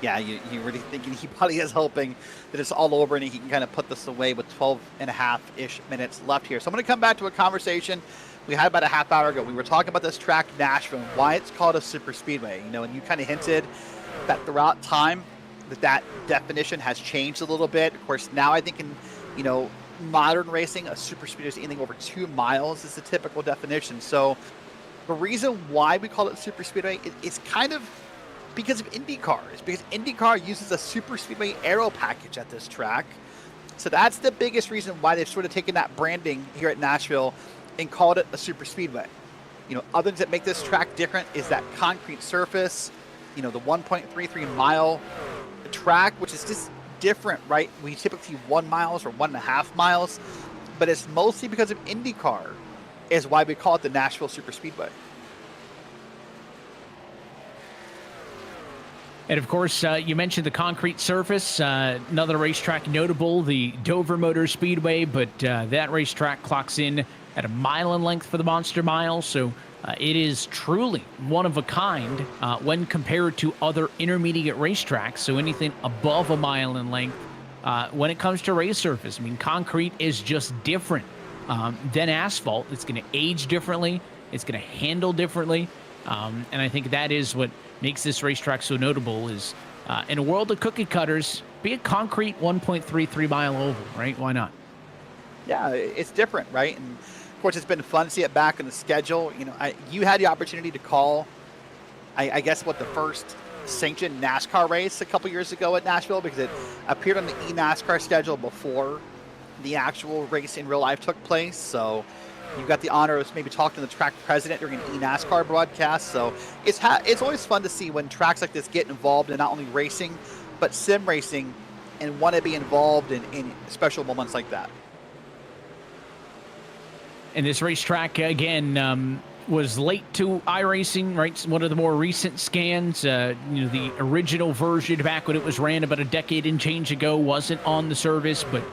Speaker 3: Yeah, you're really thinking he probably is hoping that it's all over and he can kind of put this away with 12.5-ish minutes left here. So I'm going to come back to a conversation we had about a half hour ago. We were talking about this track, Nashville, and why it's called a super speedway. You know, and you kind of hinted that throughout time that definition has changed a little bit. Of course, now I think in, you know, modern racing, a super speedway is anything over 2 miles is the typical definition. So the reason why we call it super speedway is kind of because of IndyCar. It's because IndyCar uses a super speedway aero package at this track. So that's the biggest reason why they've sort of taken that branding here at Nashville and called it a super speedway. You know, other things that make this track different is that concrete surface, you know, the 1.33 mile track, which is just different, right? We typically see 1 mile or 1.5 miles, but it's mostly because of IndyCar is why we call it the Nashville Super Speedway.
Speaker 2: And of course, you mentioned the concrete surface, another racetrack notable, the Dover Motor Speedway, but that racetrack clocks in at 1 mile in length for the Monster Mile. So it is truly one of a kind when compared to other intermediate racetracks. So anything above 1 mile in length when it comes to race surface. I mean, concrete is just different than asphalt. It's going to age differently. It's going to handle differently. And I think that is what makes this racetrack so notable is in a world of cookie cutters, be a concrete 1.33 mile oval, right? Why not?
Speaker 3: Yeah, it's different, right? And of course, it's been fun to see it back in the schedule. You know, you had the opportunity to call, I guess, the first sanctioned NASCAR race a couple years ago at Nashville, because it appeared on the eNASCAR schedule before the actual race in real life took place. So you got the honor of maybe talking to the track president during an eNASCAR broadcast. So it's always fun to see when tracks like this get involved in not only racing, but sim racing, and want to be involved in special moments like that.
Speaker 2: And this racetrack, again, was late to iRacing, right? One of the more recent scans. You know, the original version back when it was ran about a decade and change ago wasn't on the service, but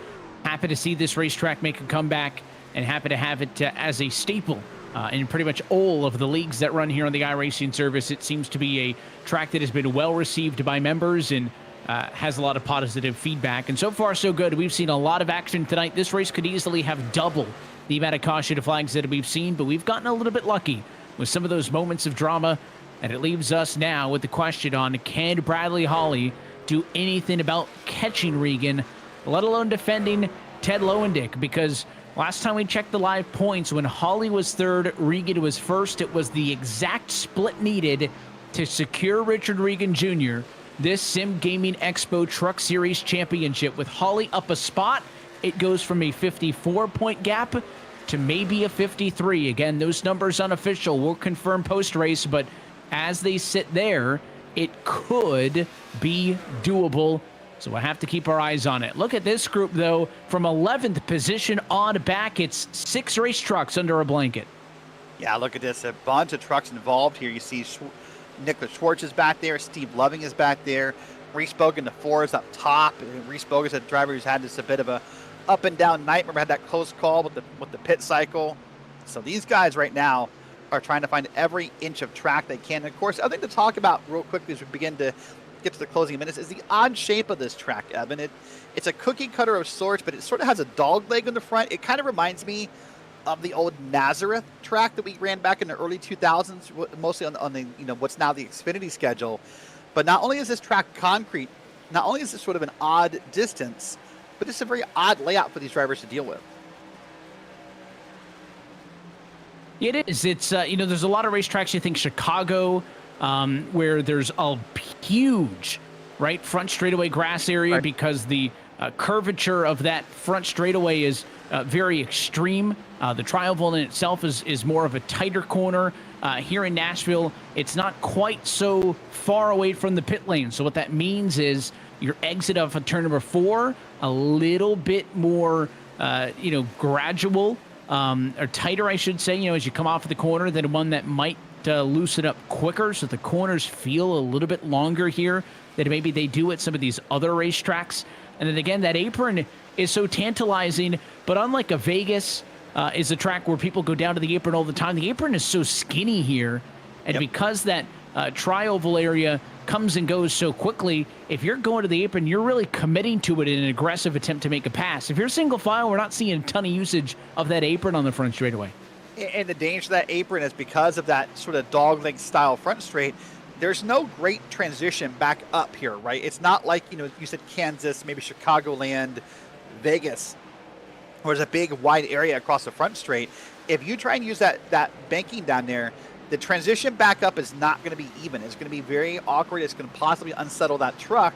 Speaker 2: happy to see this racetrack make a comeback and happy to have it as a staple in pretty much all of the leagues that run here on the iRacing service. It seems to be a track that has been well received by members and has a lot of positive feedback. And so far, so good. We've seen a lot of action tonight. This race could easily have double the amount of caution flags that we've seen, but we've gotten a little bit lucky with some of those moments of drama. And it leaves us now with the question on, can Bradley Holly do anything about catching Regan, let alone defending Ted Lowendick? Because last time we checked the live points, when Holly was third, Regan was first. It was the exact split needed to secure Richard Regan Jr. this SimGamingExpo Truck Series championship. With Holly up a spot, it goes from a 54-point gap to maybe a 53. Again, those numbers unofficial. We'll confirm post-race, but as they sit there, it could be doable. So we'll have to keep our eyes on it. Look at this group, though. From 11th position on back, it's 6 race trucks under a blanket. Yeah,
Speaker 3: look at this. A bunch of trucks involved here. You see Nicholas Schwartz is back there. Steve Loving is back there. Reese Bogan, the 4 is up top. Reese Bogan is a driver who's had this a bit of a up and down night. Remember, had that close call with the pit cycle. So these guys right now are trying to find every inch of track they can. And of course, other thing to talk about real quickly as we begin to get to the closing minutes is the odd shape of this track, Evan. It's a cookie cutter of sorts, but it sort of has a dog leg in the front. It kind of reminds me of the old Nazareth track that we ran back in the early 2000s, mostly on the, you know, what's now the Xfinity schedule. But not only is this track concrete, not only is this sort of an odd distance, but it's a very odd layout for these drivers to deal with.
Speaker 2: It is. It's, there's a lot of racetracks. You think Chicago, where there's a huge, right, front straightaway grass area because the curvature of that front straightaway is very extreme. The tri-oval in itself is more of a tighter corner. Here in Nashville, it's not quite so far away from the pit lane. So what that means is your exit of a turn number 4, a little bit more, gradual, or tighter, I should say, as you come off of the corner than one that might loosen up quicker. So the corners feel a little bit longer here than maybe they do at some of these other racetracks. And then again, that apron is so tantalizing, but unlike a Vegas, is a track where people go down to the apron all the time. The apron is so skinny here, and because that tri-oval area comes and goes so quickly, if you're going to the apron, you're really committing to it in an aggressive attempt to make a pass. If you're single file, we're not seeing a ton of usage of that apron on the front straightaway.
Speaker 3: And the danger of that apron is because of that sort of dogleg style front straight, there's no great transition back up here, right? It's not like, you said Kansas, maybe Chicagoland, Vegas, where there's a big wide area across the front straight. If you try and use that banking down there, the transition back up is not going to be even. It's going to be very awkward. It's going to possibly unsettle that truck.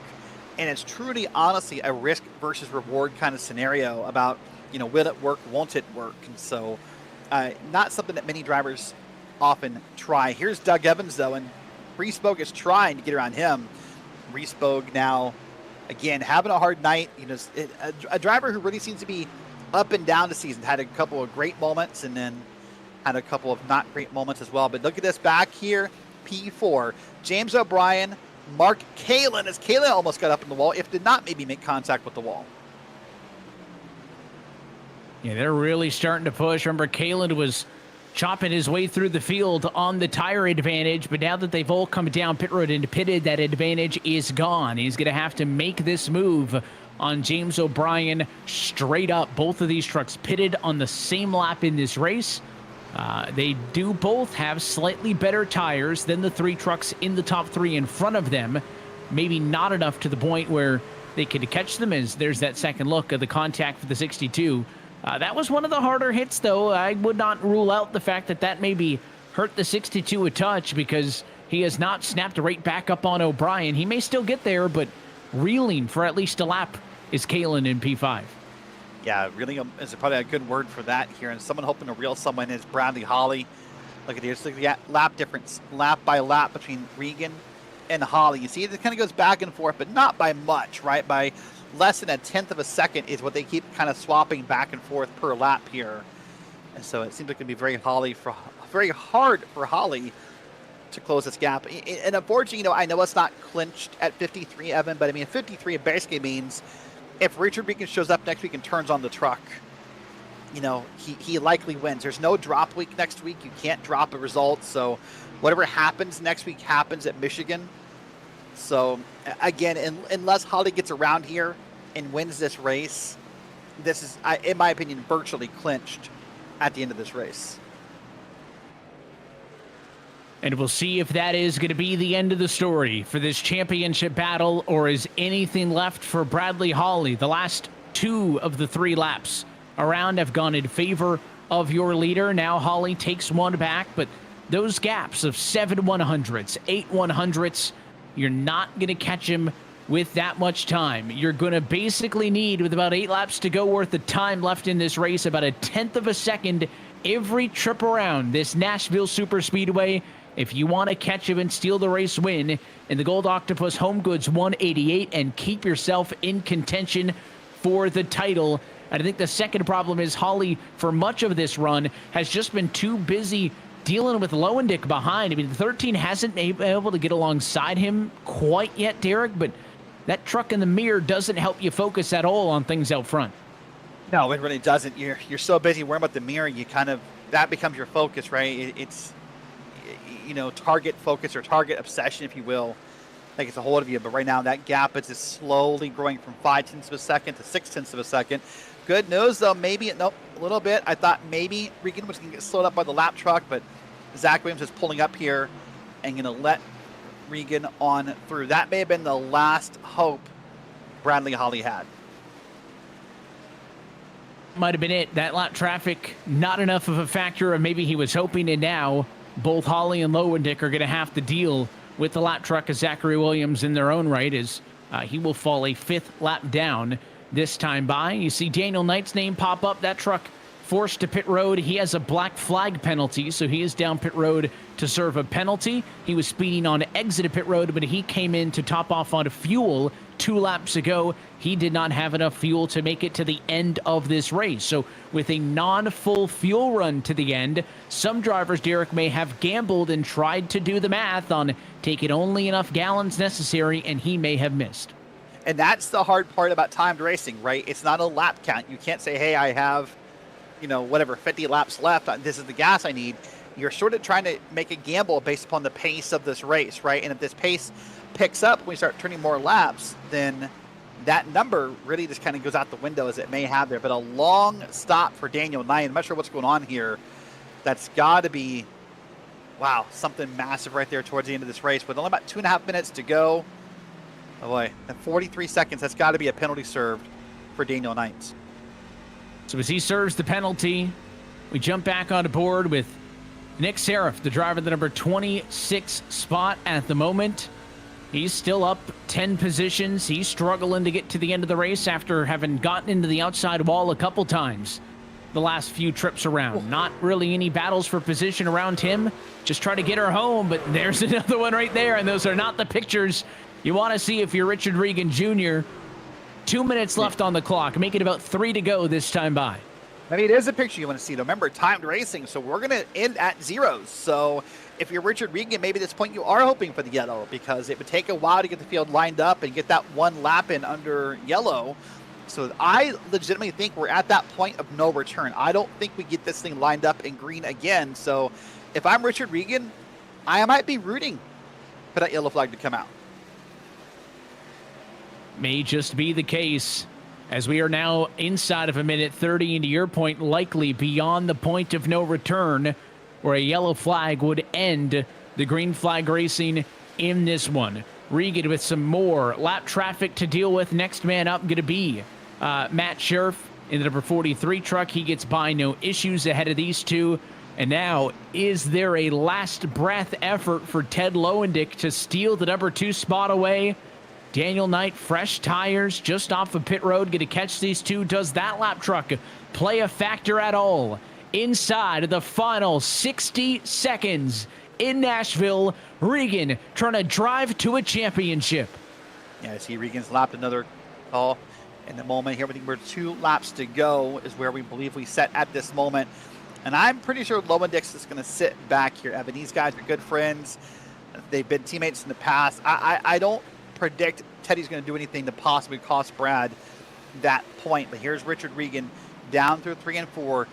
Speaker 3: And it's truly, honestly, a risk versus reward kind of scenario about, will it work, won't it work? And so not something that many drivers often try. Here's Doug Evans, though, and Reese Bogue is trying to get around him. Reese Bogue now, again, having a hard night. A driver who really seems to be up and down the season. Had a couple of great moments and then had a couple of not great moments as well. But look at this back here, P4. James O'Brien, Mark Kalin, as Kalin almost got up in the wall, if did not maybe make contact with the wall.
Speaker 2: Yeah, they're really starting to push. Remember, Kalin was chopping his way through the field on the tire advantage, but now that they've all come down pit road and pitted, that advantage is gone. He's going to have to make this move on James O'Brien straight up. Both of these trucks pitted on the same lap in this race. They do both have slightly better tires than the 3 trucks in the top 3 in front of them. Maybe not enough to the point where they could catch them, as there's that second look of the contact for the 62. That was one of the harder hits, though. I would not rule out the fact that maybe hurt the 62 a touch, because he has not snapped right back up on O'Brien. He may still get there, but reeling for at least a lap is Kalin in P5.
Speaker 3: Yeah, reeling is probably a good word for that here. And someone hoping to reel someone is Bradley Holly. Look at this. Look at the lap difference, lap by lap between Regan and Holly. You see, it kind of goes back and forth, but not by much, right? By less than 1/10 of a second is what they keep kind of swapping back and forth per lap here. And so it seems like it'd be very hard for Holly to close this gap. And unfortunately, I know it's not clinched at 53, Evan, but I mean, 53 basically means if Richard Regan shows up next week and turns on the truck, he likely wins. There's no drop week next week. You can't drop a result. So whatever happens next week happens at Michigan. So again, unless Holly gets around here and wins this race, this is, in my opinion, virtually clinched at the end of this race.
Speaker 2: And we'll see if that is going to be the end of the story for this championship battle, or is anything left for Bradley Holly. The last 2 of the 3 laps around have gone in favor of your leader. Now Holly takes one back, but those gaps of 7 100ths, 8 100ths, you're not going to catch him with that much time. You're going to basically need, with about 8 laps to go worth of time left in this race, about 1/10 of a second every trip around this Nashville Superspeedway if you want to catch him and steal the race win in the Gold Octopus Homegoods 188 and keep yourself in contention for the title. And I think the second problem is Holly, for much of this run, has just been too busy dealing with Lowendick behind. I mean, the 13 hasn't been able to get alongside him quite yet, Derrick, but that truck in the mirror doesn't help you focus at all on things out front.
Speaker 3: No, it really doesn't. You're so busy worrying about the mirror, that becomes your focus, right? It's target focus or target obsession, if you will, that gets a hold of you. But right now, that gap is just slowly growing from 0.5 of a second to 0.6 of a second. Good news, though, a little bit. I thought maybe Regan was going to get slowed up by the lap truck, but Zach Williams is pulling up here and going to let Regan on through. That may have been the last hope Bradley Holly had.
Speaker 2: might have been it. That lap traffic, not enough of a factor, or maybe he was hoping, and now both Holly and Lowendick are going to have to deal with the lap truck of Zachary Williams in their own right, as he will fall a 5th lap down this time by. You see Daniel Knight's name pop up. That truck forced to pit road. He has a black flag penalty, so he is down pit road to serve a penalty. He was speeding on exit of pit road, but he came in to top off on fuel 2 laps ago. He did not have enough fuel to make it to the end of this race. So with a non-full fuel run to the end, some drivers, Derrick, may have gambled and tried to do the math on taking only enough gallons necessary, and he may have missed.
Speaker 3: And that's the hard part about timed racing, right? It's not a lap count. You can't say, hey, I have, whatever, 50 laps left. This is the gas I need. You're sort of trying to make a gamble based upon the pace of this race, right? And if this pace picks up when we start turning more laps, then that number really just kind of goes out the window, as it may have there. But a long stop for Daniel Knight. I'm not sure what's going on here. That's got to be, wow, something massive right there towards the end of this race. With only about 2.5 minutes to go. Oh boy, at 43 seconds, that's got to be a penalty served for Daniel Knight.
Speaker 2: So as he serves the penalty, we jump back on board with Nick Seraph, the driver, the number 26 spot at the moment. He's still up 10 positions. He's struggling to get to the end of the race after having gotten into the outside wall a couple times the last few trips around. Not really any battles for position around him. Just try to get her home, but there's another one right there, and those are not the pictures you want to see if you're Richard Regan Jr. 2 minutes left on the clock. Make it about 3 to go this time by.
Speaker 3: I mean, it is a picture you want to see. Remember, timed racing, so we're going to end at zeros. So if you're Richard Regan, maybe at this point you are hoping for the yellow, because it would take a while to get the field lined up and get that one lap in under yellow. So I legitimately think we're at that point of no return. I don't think we get this thing lined up in green again. So if I'm Richard Regan, I might be rooting for that yellow flag to come out.
Speaker 2: May just be the case, as we are now inside of a minute 30 into your point, likely beyond the point of no return, where a yellow flag would end the green flag racing in this one. Regan with some more lap traffic to deal with. Next man up going to be Matt Sheriff in the number 43 truck. He gets by, no issues ahead of these two. And now, is there a last breath effort for Ted Lowendick to steal the number 2 spot away? Daniel Knight, fresh tires, just off of pit road, going to catch these two. Does that lap truck play a factor at all? Inside of the final 60 seconds in Nashville, Regan trying to drive to a championship.
Speaker 3: Yeah, I see Regan's lapped another call in the moment here. I think we're 2 laps to go is where we believe we set at this moment. And I'm pretty sure Lowendick's is going to sit back here, Evan. These guys are good friends. They've been teammates in the past. I don't predict Teddy's going to do anything to possibly cost Brad that point. But here's Richard Regan down through 3 and 4.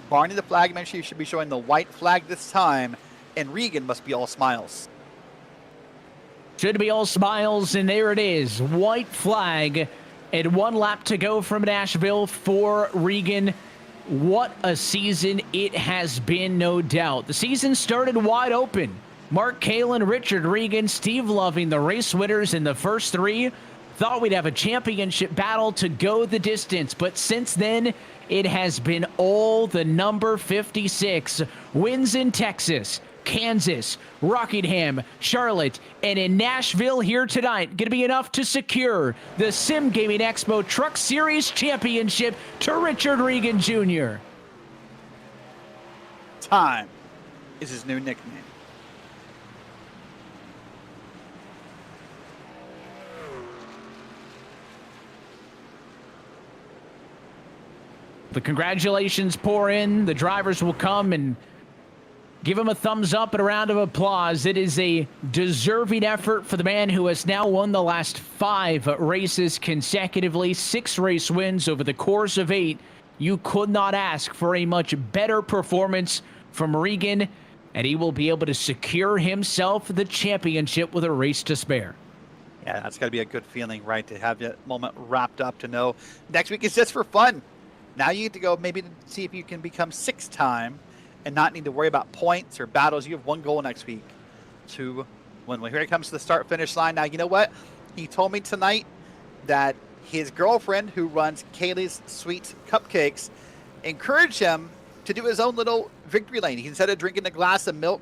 Speaker 3: Barney the flag mentioned should be showing the white flag this time, and Regan must be all smiles.
Speaker 2: Should be all smiles, and there it is. White flag and 1 lap to go from Nashville for Regan. What a season it has been, no doubt. The season started wide open. Mark Kalin, Richard Regan, Steve Loving, the race winners in the first 3. Thought we'd have a championship battle to go the distance, but since then, it has been all the number 56 wins in Texas, Kansas, Rockingham, Charlotte, and in Nashville here tonight. Going to be enough to secure the SimGamingExpo Truck Series Championship to Richard Regan Jr.
Speaker 3: Time is his new nickname.
Speaker 2: The congratulations pour in. The drivers will come and give him a thumbs up and a round of applause. It is a deserving effort for the man who has now won the last 5 races consecutively, 6 race wins over the course of 8. You could not ask for a much better performance from Regan, and he will be able to secure himself the championship with a race to spare.
Speaker 3: Yeah, that's got to be a good feeling, right, to have that moment wrapped up, to know next week is just for fun. Now you get to go maybe to see if you can become 6-time and not need to worry about points or battles. You have 1 goal next week to win. Well, here he comes to the start-finish line. Now, you know what? He told me tonight that his girlfriend, who runs Kaylee's Sweet Cupcakes, encourage him to do his own little victory lane. Instead of drinking a glass of milk,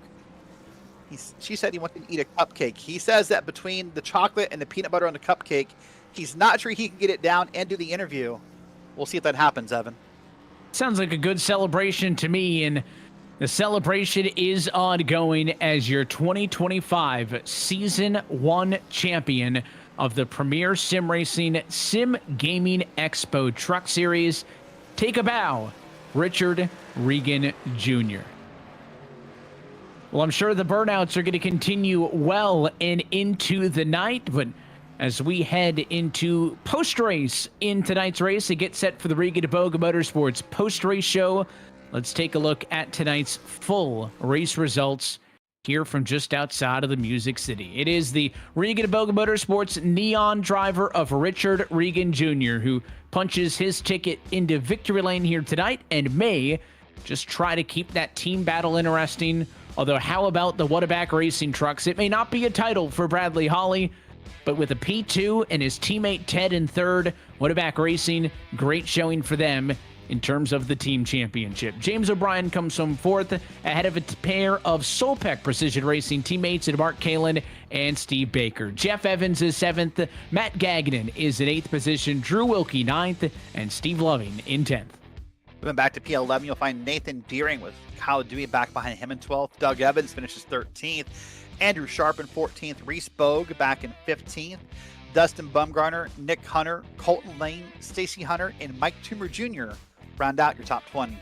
Speaker 3: she said he wanted to eat a cupcake. He says that between the chocolate and the peanut butter on the cupcake, he's not sure he can get it down and do the interview. We'll see if that happens, Evan.
Speaker 2: Sounds like a good celebration to me, and the celebration is ongoing as your 2025 Season 1 champion of the Premier Sim Racing Sim Gaming Expo Truck Series. Take a bow, Richard Regan Jr. Well, I'm sure the burnouts are going to continue well and into the night, but as we head into post-race in tonight's race to get set for the Riga DeBoga Motorsports post-race show, let's take a look at tonight's full race results here from just outside of the Music City. It is the Riga DeBoga Motorsports neon driver of Richard Regan Jr., who punches his ticket into victory lane here tonight and may just try to keep that team battle interesting. Although, how about the Whataback Racing trucks? It may not be a title for Bradley Holly, but with a P2 and his teammate Ted in third, Whataback Racing, great showing for them in terms of the team championship. James O'Brien comes from fourth, ahead of a pair of Solpec Precision Racing teammates in Mark Kalin and Steve Baker. Jeff Evans is seventh, Matt Gagnon is in eighth position, Drew Wilkie ninth, and Steve Loving in 10th.
Speaker 3: Moving back to P11, you'll find Nathan Deering with Kyle Dewey back behind him in 12th. Doug Evans finishes 13th. Andrew Sharp in 14th. Reese Bogue back in 15th. Dustin Bumgarner, Nick Hunter, Colton Lane, Stacy Hunter, and Mike Toomer Jr. round out your top 20.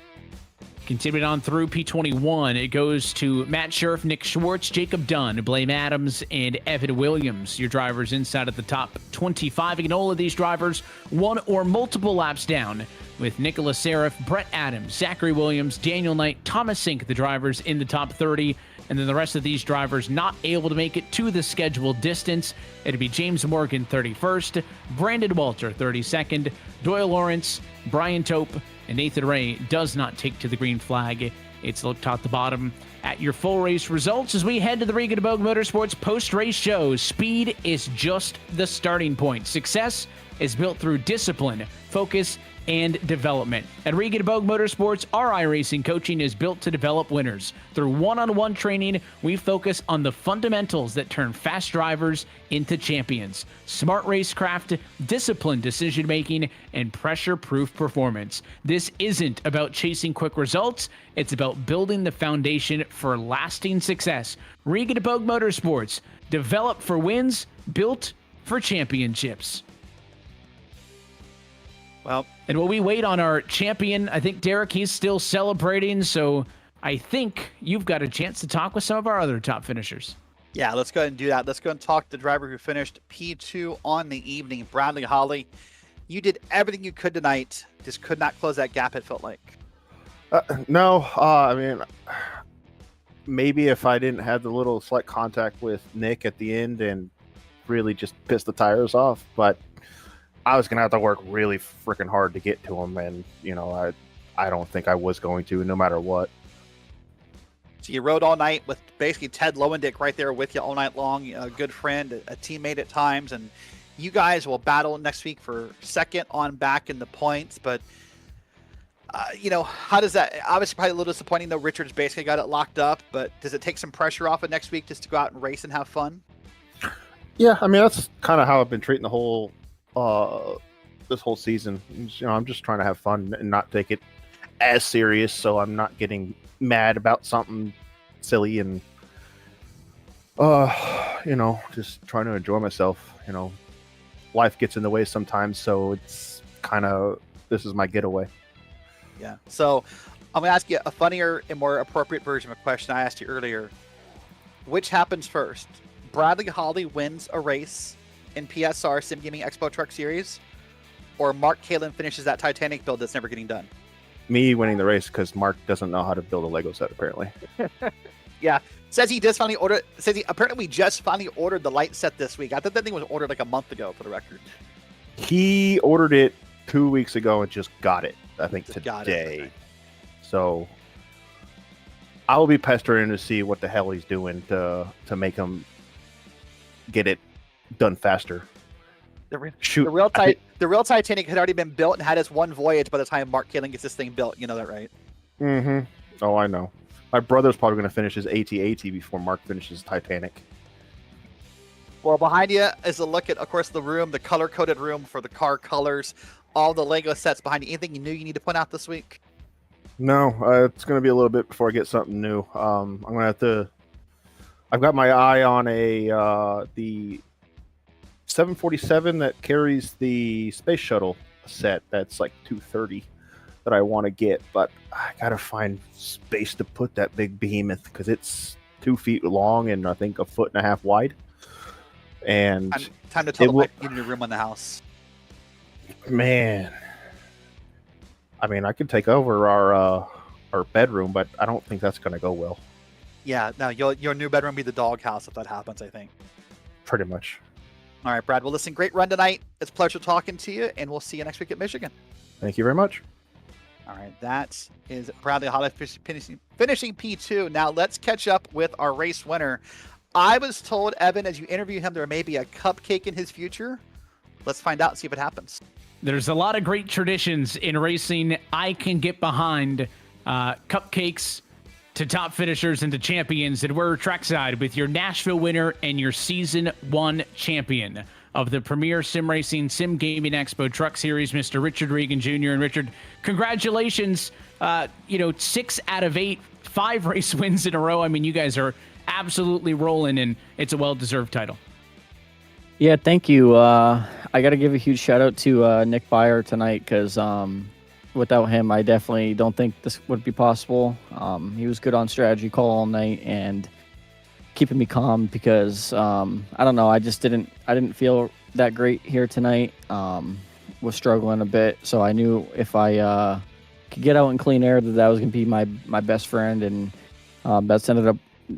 Speaker 2: Continuing on through P21, it goes to Matt Sheriff, Nick Schwartz, Jacob Dunn, Blame Adams, and Evan Williams, your drivers inside of the top 25. Again, all of these drivers one or multiple laps down, with Nicholas Serif, Brett Adams, Zachary Williams, Daniel Knight, Thomas Sink, the drivers in the top 30. And then the rest of these drivers not able to make it to the scheduled distance. It'd be James Morgan, 31st, Brandon Walter, 32nd, Doyle Lawrence, Brian Tope, and Nathan Ray does not take to the green flag. It's looked top to bottom at your full race results as we head to the Riga DeBoga Motorsports post-race show. Speed is just the starting point. Success is built through discipline, focus, and development. At Riga DeBoga Motorsports, our iRacing coaching is built to develop winners. Through one-on-one training, we focus on the fundamentals that turn fast drivers into champions. Smart racecraft, disciplined decision-making, and pressure-proof performance. This isn't about chasing quick results. It's about building the foundation for lasting success. Riga DeBoga Motorsports, developed for wins, built for championships.
Speaker 3: Well,
Speaker 2: and while we wait on our champion, I think Derrick, he's still celebrating, so I think you've got a chance to talk with some of our other top finishers.
Speaker 3: Yeah, let's go ahead and do that. Let's go and talk to the driver who finished P2 on the evening, Bradley Holly. You did everything you could tonight, just could not close that gap, it felt like.
Speaker 4: No, I mean, maybe if I didn't have the little slight contact with Nick at the end and really just piss the tires off, but I was going to have to work really freaking hard to get to him, and, you know, I don't think I was going to, no matter what.
Speaker 3: So you rode all night with basically Ted Lowendick right there with you all night long, a good friend, a teammate at times, and you guys will battle next week for second on back in the points, but, you know, how does that, obviously probably a little disappointing, though Richard's basically got it locked up, but does it take some pressure off of next week just to go out and race and have fun?
Speaker 4: Yeah, I mean, that's kind of how I've been treating the whole this whole season. You know, I'm just trying to have fun and not take it as serious, so I'm not getting mad about something silly, and you know, just trying to enjoy myself. You know, life gets in the way sometimes, so it's kind of, this is my getaway.
Speaker 3: Yeah, so I'm gonna ask you a funnier and more appropriate version of a question I asked you earlier. Which happens first? Bradley Holly wins a race in PSR SimGamingExpo Truck Series, or Mark Kalin finishes that Titanic build that's never getting done?
Speaker 4: Me winning the race, because Mark doesn't know how to build a Lego set, apparently.
Speaker 3: Yeah, says he just finally ordered. Says he apparently we just finally ordered the light set this week. I thought that thing was ordered like a month ago, for the record.
Speaker 4: He ordered it 2 weeks ago and just got it, I think,
Speaker 3: Just
Speaker 4: today.
Speaker 3: got it, okay.
Speaker 4: So I will be pestering to see what the hell he's doing to make him get it done faster. Shoot,
Speaker 3: the real Titanic had already been built and had its one voyage by the time Mark Kaling gets this thing built. You know that, right?
Speaker 4: Mm-hmm. Oh, I know. My brother's probably going to finish his AT-AT before Mark finishes Titanic.
Speaker 3: Well, behind you is a look at, of course, the room, the color-coded room for the car colors, all the Lego sets behind you. Anything you need to point out this week?
Speaker 4: No, it's going to be a little bit before I get something new. I'm going to have to... I've got my eye on the 747 that carries the space shuttle set. That's like 230 that I want to get, but I got to find space to put that big behemoth because it's 2 feet long and I think 1.5 feet wide. And
Speaker 3: time to tell them you need a room in the house.
Speaker 4: Man, I mean, I could take over our bedroom, but I don't think that's going to go well.
Speaker 3: Yeah, no, your new bedroom will be the doghouse if that happens, I think.
Speaker 4: Pretty much. All
Speaker 3: right, Brad. Well, listen, great run tonight. It's a pleasure talking to you, and we'll see you next week at Michigan.
Speaker 4: Thank you very much.
Speaker 3: All right, that is Bradley Hollis finishing P2. Now let's catch up with our race winner. I was told, Evan, as you interview him, there may be a cupcake in his future. Let's find out and see if it happens.
Speaker 2: There's a lot of great traditions in racing. I can get behind cupcakes to top finishers and to champions. And we're trackside with your Nashville winner and your Season 1 champion of the premier sim racing SimGamingExpo Truck Series, Mr. Richard Regan Jr. And Richard, congratulations. 6 out of 8, 5 race wins in a row. I mean, you guys are absolutely rolling, and it's a well-deserved title.
Speaker 5: Yeah, thank you. I got to give a huge shout out to Nick Byer tonight because without him, I definitely don't think this would be possible. He was good on strategy call all night and keeping me calm because I don't know. I didn't feel that great here tonight. Was struggling a bit, so I knew if I could get out in clean air that was going to be my best friend, and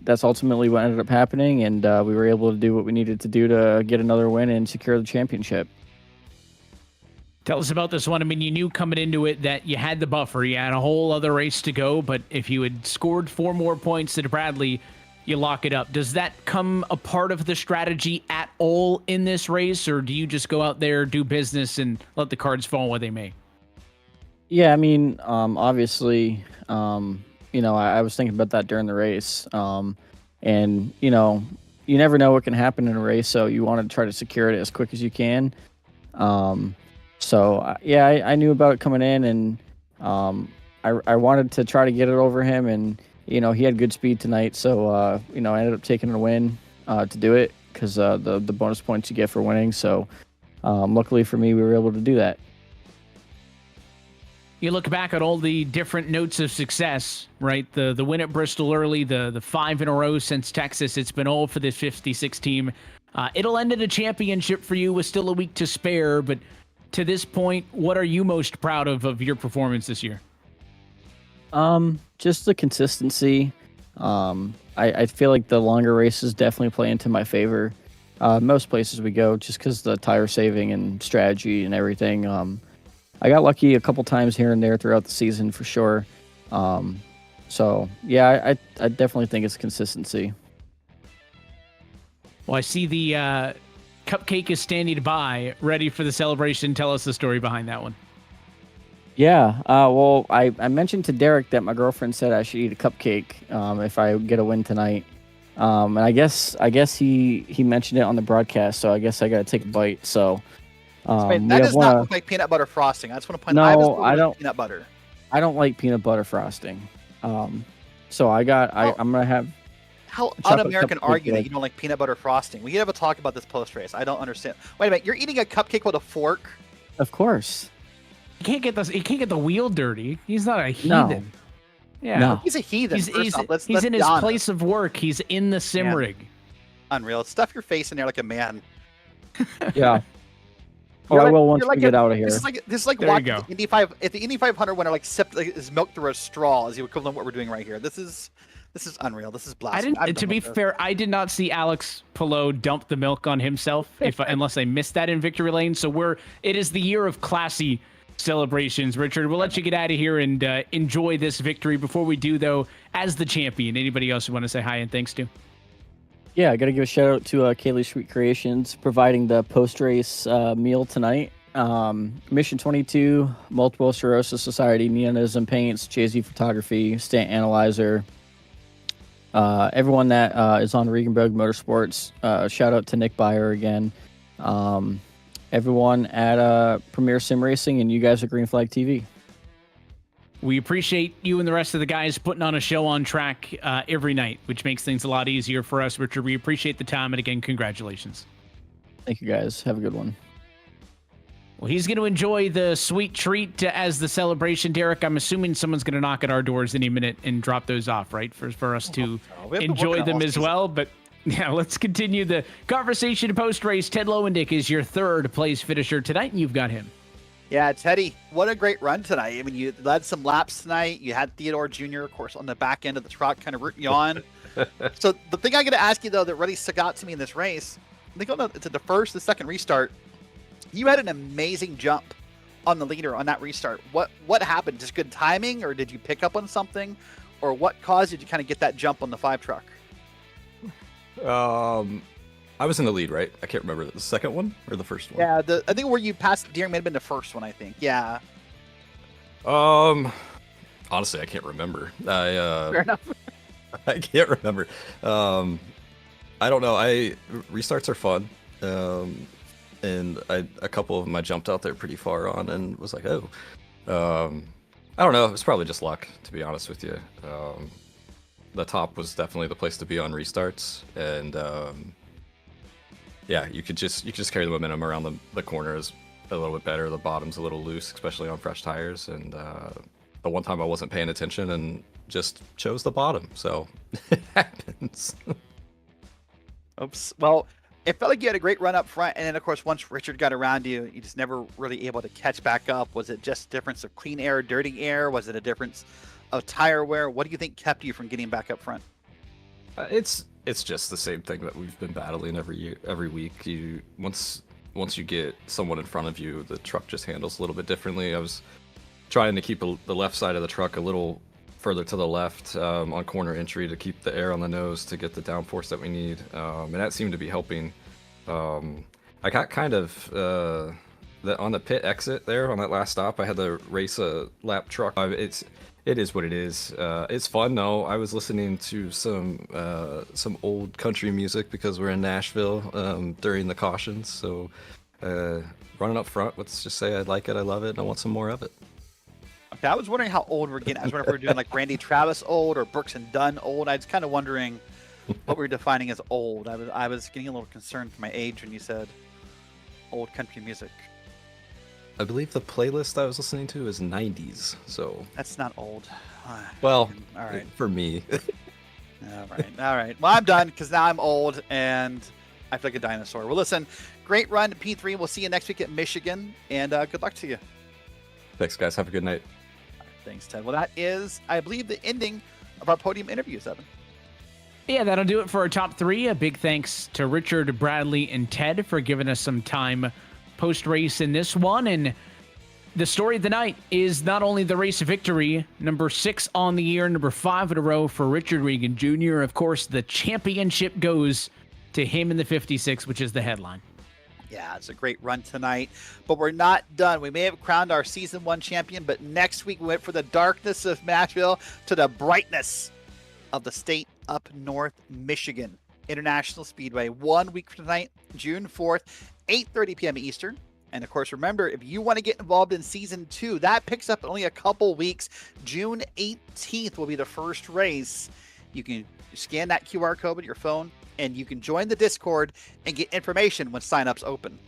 Speaker 5: that's ultimately what ended up happening, and we were able to do what we needed to do to get another win and secure the championship.
Speaker 2: Tell us about this one. I mean, you knew coming into it that you had the buffer. You had a whole other race to go, but if you had scored 4 more points than Bradley, you lock it up. Does that come a part of the strategy at all in this race, or do you just go out there, do business, and let the cards fall where they may?
Speaker 5: Yeah, I mean, obviously, I was thinking about that during the race. And, you never know what can happen in a race, so you want to try to secure it as quick as you can. I knew about it coming in, and I wanted to try to get it over him, and, he had good speed tonight, so, I ended up taking a win to do it because the bonus points you get for winning. So, luckily for me, we were able to do that.
Speaker 2: You look back at all the different notes of success, right? The win at Bristol early, the 5 in a row since Texas. It's been all for the 56 team. It'll end in a championship for you with still a week to spare. But to this point, what are you most proud of your performance this year?
Speaker 5: Just the consistency. I feel like the longer races definitely play into my favor. Most places we go, just because the tire saving and strategy and everything. I got lucky a couple times here and there throughout the season for sure. I definitely think it's consistency.
Speaker 2: Well, I see the cupcake is standing by, ready for the celebration. Tell us the story behind that one.
Speaker 5: Yeah, I mentioned to Derrick that my girlfriend said I should eat a cupcake if I get a win tonight. And I guess he mentioned it on the broadcast, so I guess I got to take a bite. So.
Speaker 3: That does not look like peanut butter frosting. I just want to point out.
Speaker 5: No, I don't.
Speaker 3: Peanut butter.
Speaker 5: I don't like peanut butter frosting. So I'm gonna have.
Speaker 3: How un-American are you that you don't like peanut butter frosting? We have a talk about this post race. I don't understand. Wait a minute, you're eating a cupcake with a fork?
Speaker 5: Of course.
Speaker 2: He can't get the wheel dirty. He's not a heathen.
Speaker 5: No.
Speaker 2: Yeah,
Speaker 5: no.
Speaker 3: He's a heathen.
Speaker 2: He's
Speaker 3: let's
Speaker 2: in his
Speaker 3: honest.
Speaker 2: place of work. He's in the sim rig.
Speaker 3: Unreal. Stuff your face in there like a man.
Speaker 5: Yeah. Oh, I will once we get out of here.
Speaker 3: This is like watching the Indy 500. If the Indy 500 winner sipped his milk through a straw, is the equivalent of what we're doing right here. This is unreal. This is blasphemy.
Speaker 2: To be fair, I did not see Alex Palou dump the milk on himself, unless I missed that in victory lane. So it is the year of classy celebrations. Richard, we'll let you get out of here and enjoy this victory. Before we do, though, as the champion, anybody else you want to say hi and thanks to?
Speaker 5: Yeah, I got to give a shout out to Kaylee Sweet Creations providing the post-race meal tonight. Mission 22, Multiple Sclerosis Society, Neonism Paints, Jay-Z Photography, Stant Analyzer, everyone that is on Regenberg Motorsports. Shout out to Nick Byer again. Everyone at Premier Sim Racing, and you guys at Green Flag TV.
Speaker 2: We appreciate you and the rest of the guys putting on a show on track every night, which makes things a lot easier for us, Richard. We appreciate the time, and again, congratulations.
Speaker 5: Thank you, guys. Have a good one.
Speaker 2: Well, he's going to enjoy the sweet treat as the celebration. Derrick, I'm assuming someone's going to knock at our doors any minute and drop those off, right, for us to enjoy them as well. But yeah, let's continue the conversation post-race. Ted Lowendick is your third place finisher tonight, and you've got him.
Speaker 3: Yeah, Teddy, what a great run tonight. I mean, you led some laps tonight. You had Theodore Jr., of course, on the back end of the truck, kind of rooting you on. So the thing I got to ask you, though, that really stuck out to me in this race, I think it's the first, the second restart, you had an amazing jump on the leader on that restart. What happened? Just good timing, or did you pick up on something? Or what caused you to kind of get that jump on the 5 truck?
Speaker 6: I was in the lead, right? I can't remember the second one or the first one.
Speaker 3: Yeah, I think where you passed Derrick may have been the first one, I think. Yeah.
Speaker 6: Honestly, I can't remember.
Speaker 3: Fair enough.
Speaker 6: I can't remember. I don't know. Restarts are fun. And a couple of them I jumped out there pretty far on and was like, oh. I don't know. It was probably just luck, to be honest with you. The top was definitely the place to be on restarts, and yeah, you could just carry the momentum around the corners a little bit better. The bottom's a little loose, especially on fresh tires, and the one time I wasn't paying attention and just chose the bottom, so it happens.
Speaker 3: Oops. Well, it felt like you had a great run up front, and then, of course, once Richard got around you, you just never really able to catch back up. Was it just a difference of clean air, dirty air? Was it a difference of tire wear? What do you think kept you from getting back up front?
Speaker 6: It's just the same thing that we've been battling every week. Once you get someone in front of you, the truck just handles a little bit differently. I was trying to keep the left side of the truck a little further to the left on corner entry to keep the air on the nose to get the downforce that we need, and that seemed to be helping. I got kind of on the pit exit there on that last stop. I had to race a lap truck. It is what it is. It's fun though. I was listening to some old country music because we're in Nashville during the cautions. So running up front, let's just say I like it, I love it, and I want some more of it.
Speaker 3: Okay, I was wondering how old we're getting. I was wondering if we're doing like Randy Travis old or Brooks and Dunn old. I was kind of wondering what we were defining as old. I was getting a little concerned for my age when you said old country music.
Speaker 6: I believe the playlist I was listening to is 90s, so...
Speaker 3: That's not old.
Speaker 6: Well,
Speaker 3: all right.
Speaker 6: For me.
Speaker 3: All right. Well, I'm done, because now I'm old, and I feel like a dinosaur. Well, listen, great run to P3. We'll see you next week at Michigan, and good luck to you.
Speaker 6: Thanks, guys. Have a good night.
Speaker 3: Thanks, Ted. Well, that is, I believe, the ending of our podium interviews, Evan.
Speaker 2: Yeah, that'll do it for our top 3. A big thanks to Richard, Bradley, and Ted for giving us some time post-race in this one. And the story of the night is not only the race victory, number 6 on the year, number 5 in a row for Richard Regan Jr. Of course, the championship goes to him in the 56, which is the headline.
Speaker 3: Yeah, it's a great run tonight, but we're not done. We may have crowned our season 1 champion, but next week we went from the darkness of Nashville to the brightness of the state up north, Michigan International Speedway. 1 week from tonight, June 4th, 8:30 p.m. Eastern. And of course, remember, if you want to get involved in season 2, that picks up in only a couple weeks. June 18th will be the first race. You can scan that QR code with your phone, and you can join the Discord and get information when signups open.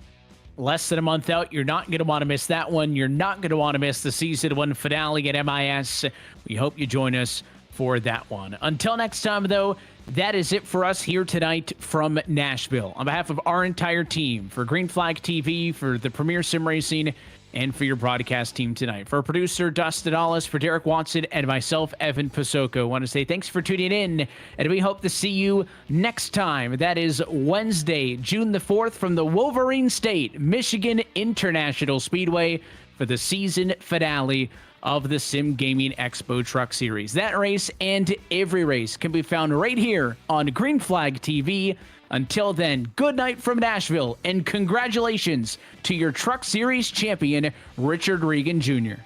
Speaker 2: Less than a month out. You're not going to want to miss that one. You're not going to want to miss the season 1 finale at MIS. We hope you join us for that one. Until next time, though, that is it for us here tonight from Nashville. On behalf of our entire team, for Green Flag TV, for the Premier Sim Racing, and for your broadcast team tonight. For our producer, Dustin Ollis, for Derrick Watson, and myself, Evan Posocco, I want to say thanks for tuning in, and we hope to see you next time. That is Wednesday, June the 4th, from the Wolverine State, Michigan International Speedway for the season finale of the SimGamingExpo Truck Series. That race and every race can be found right here on Green Flag TV. Until then, good night from Nashville, and congratulations to your Truck Series champion, Richard Regan Jr.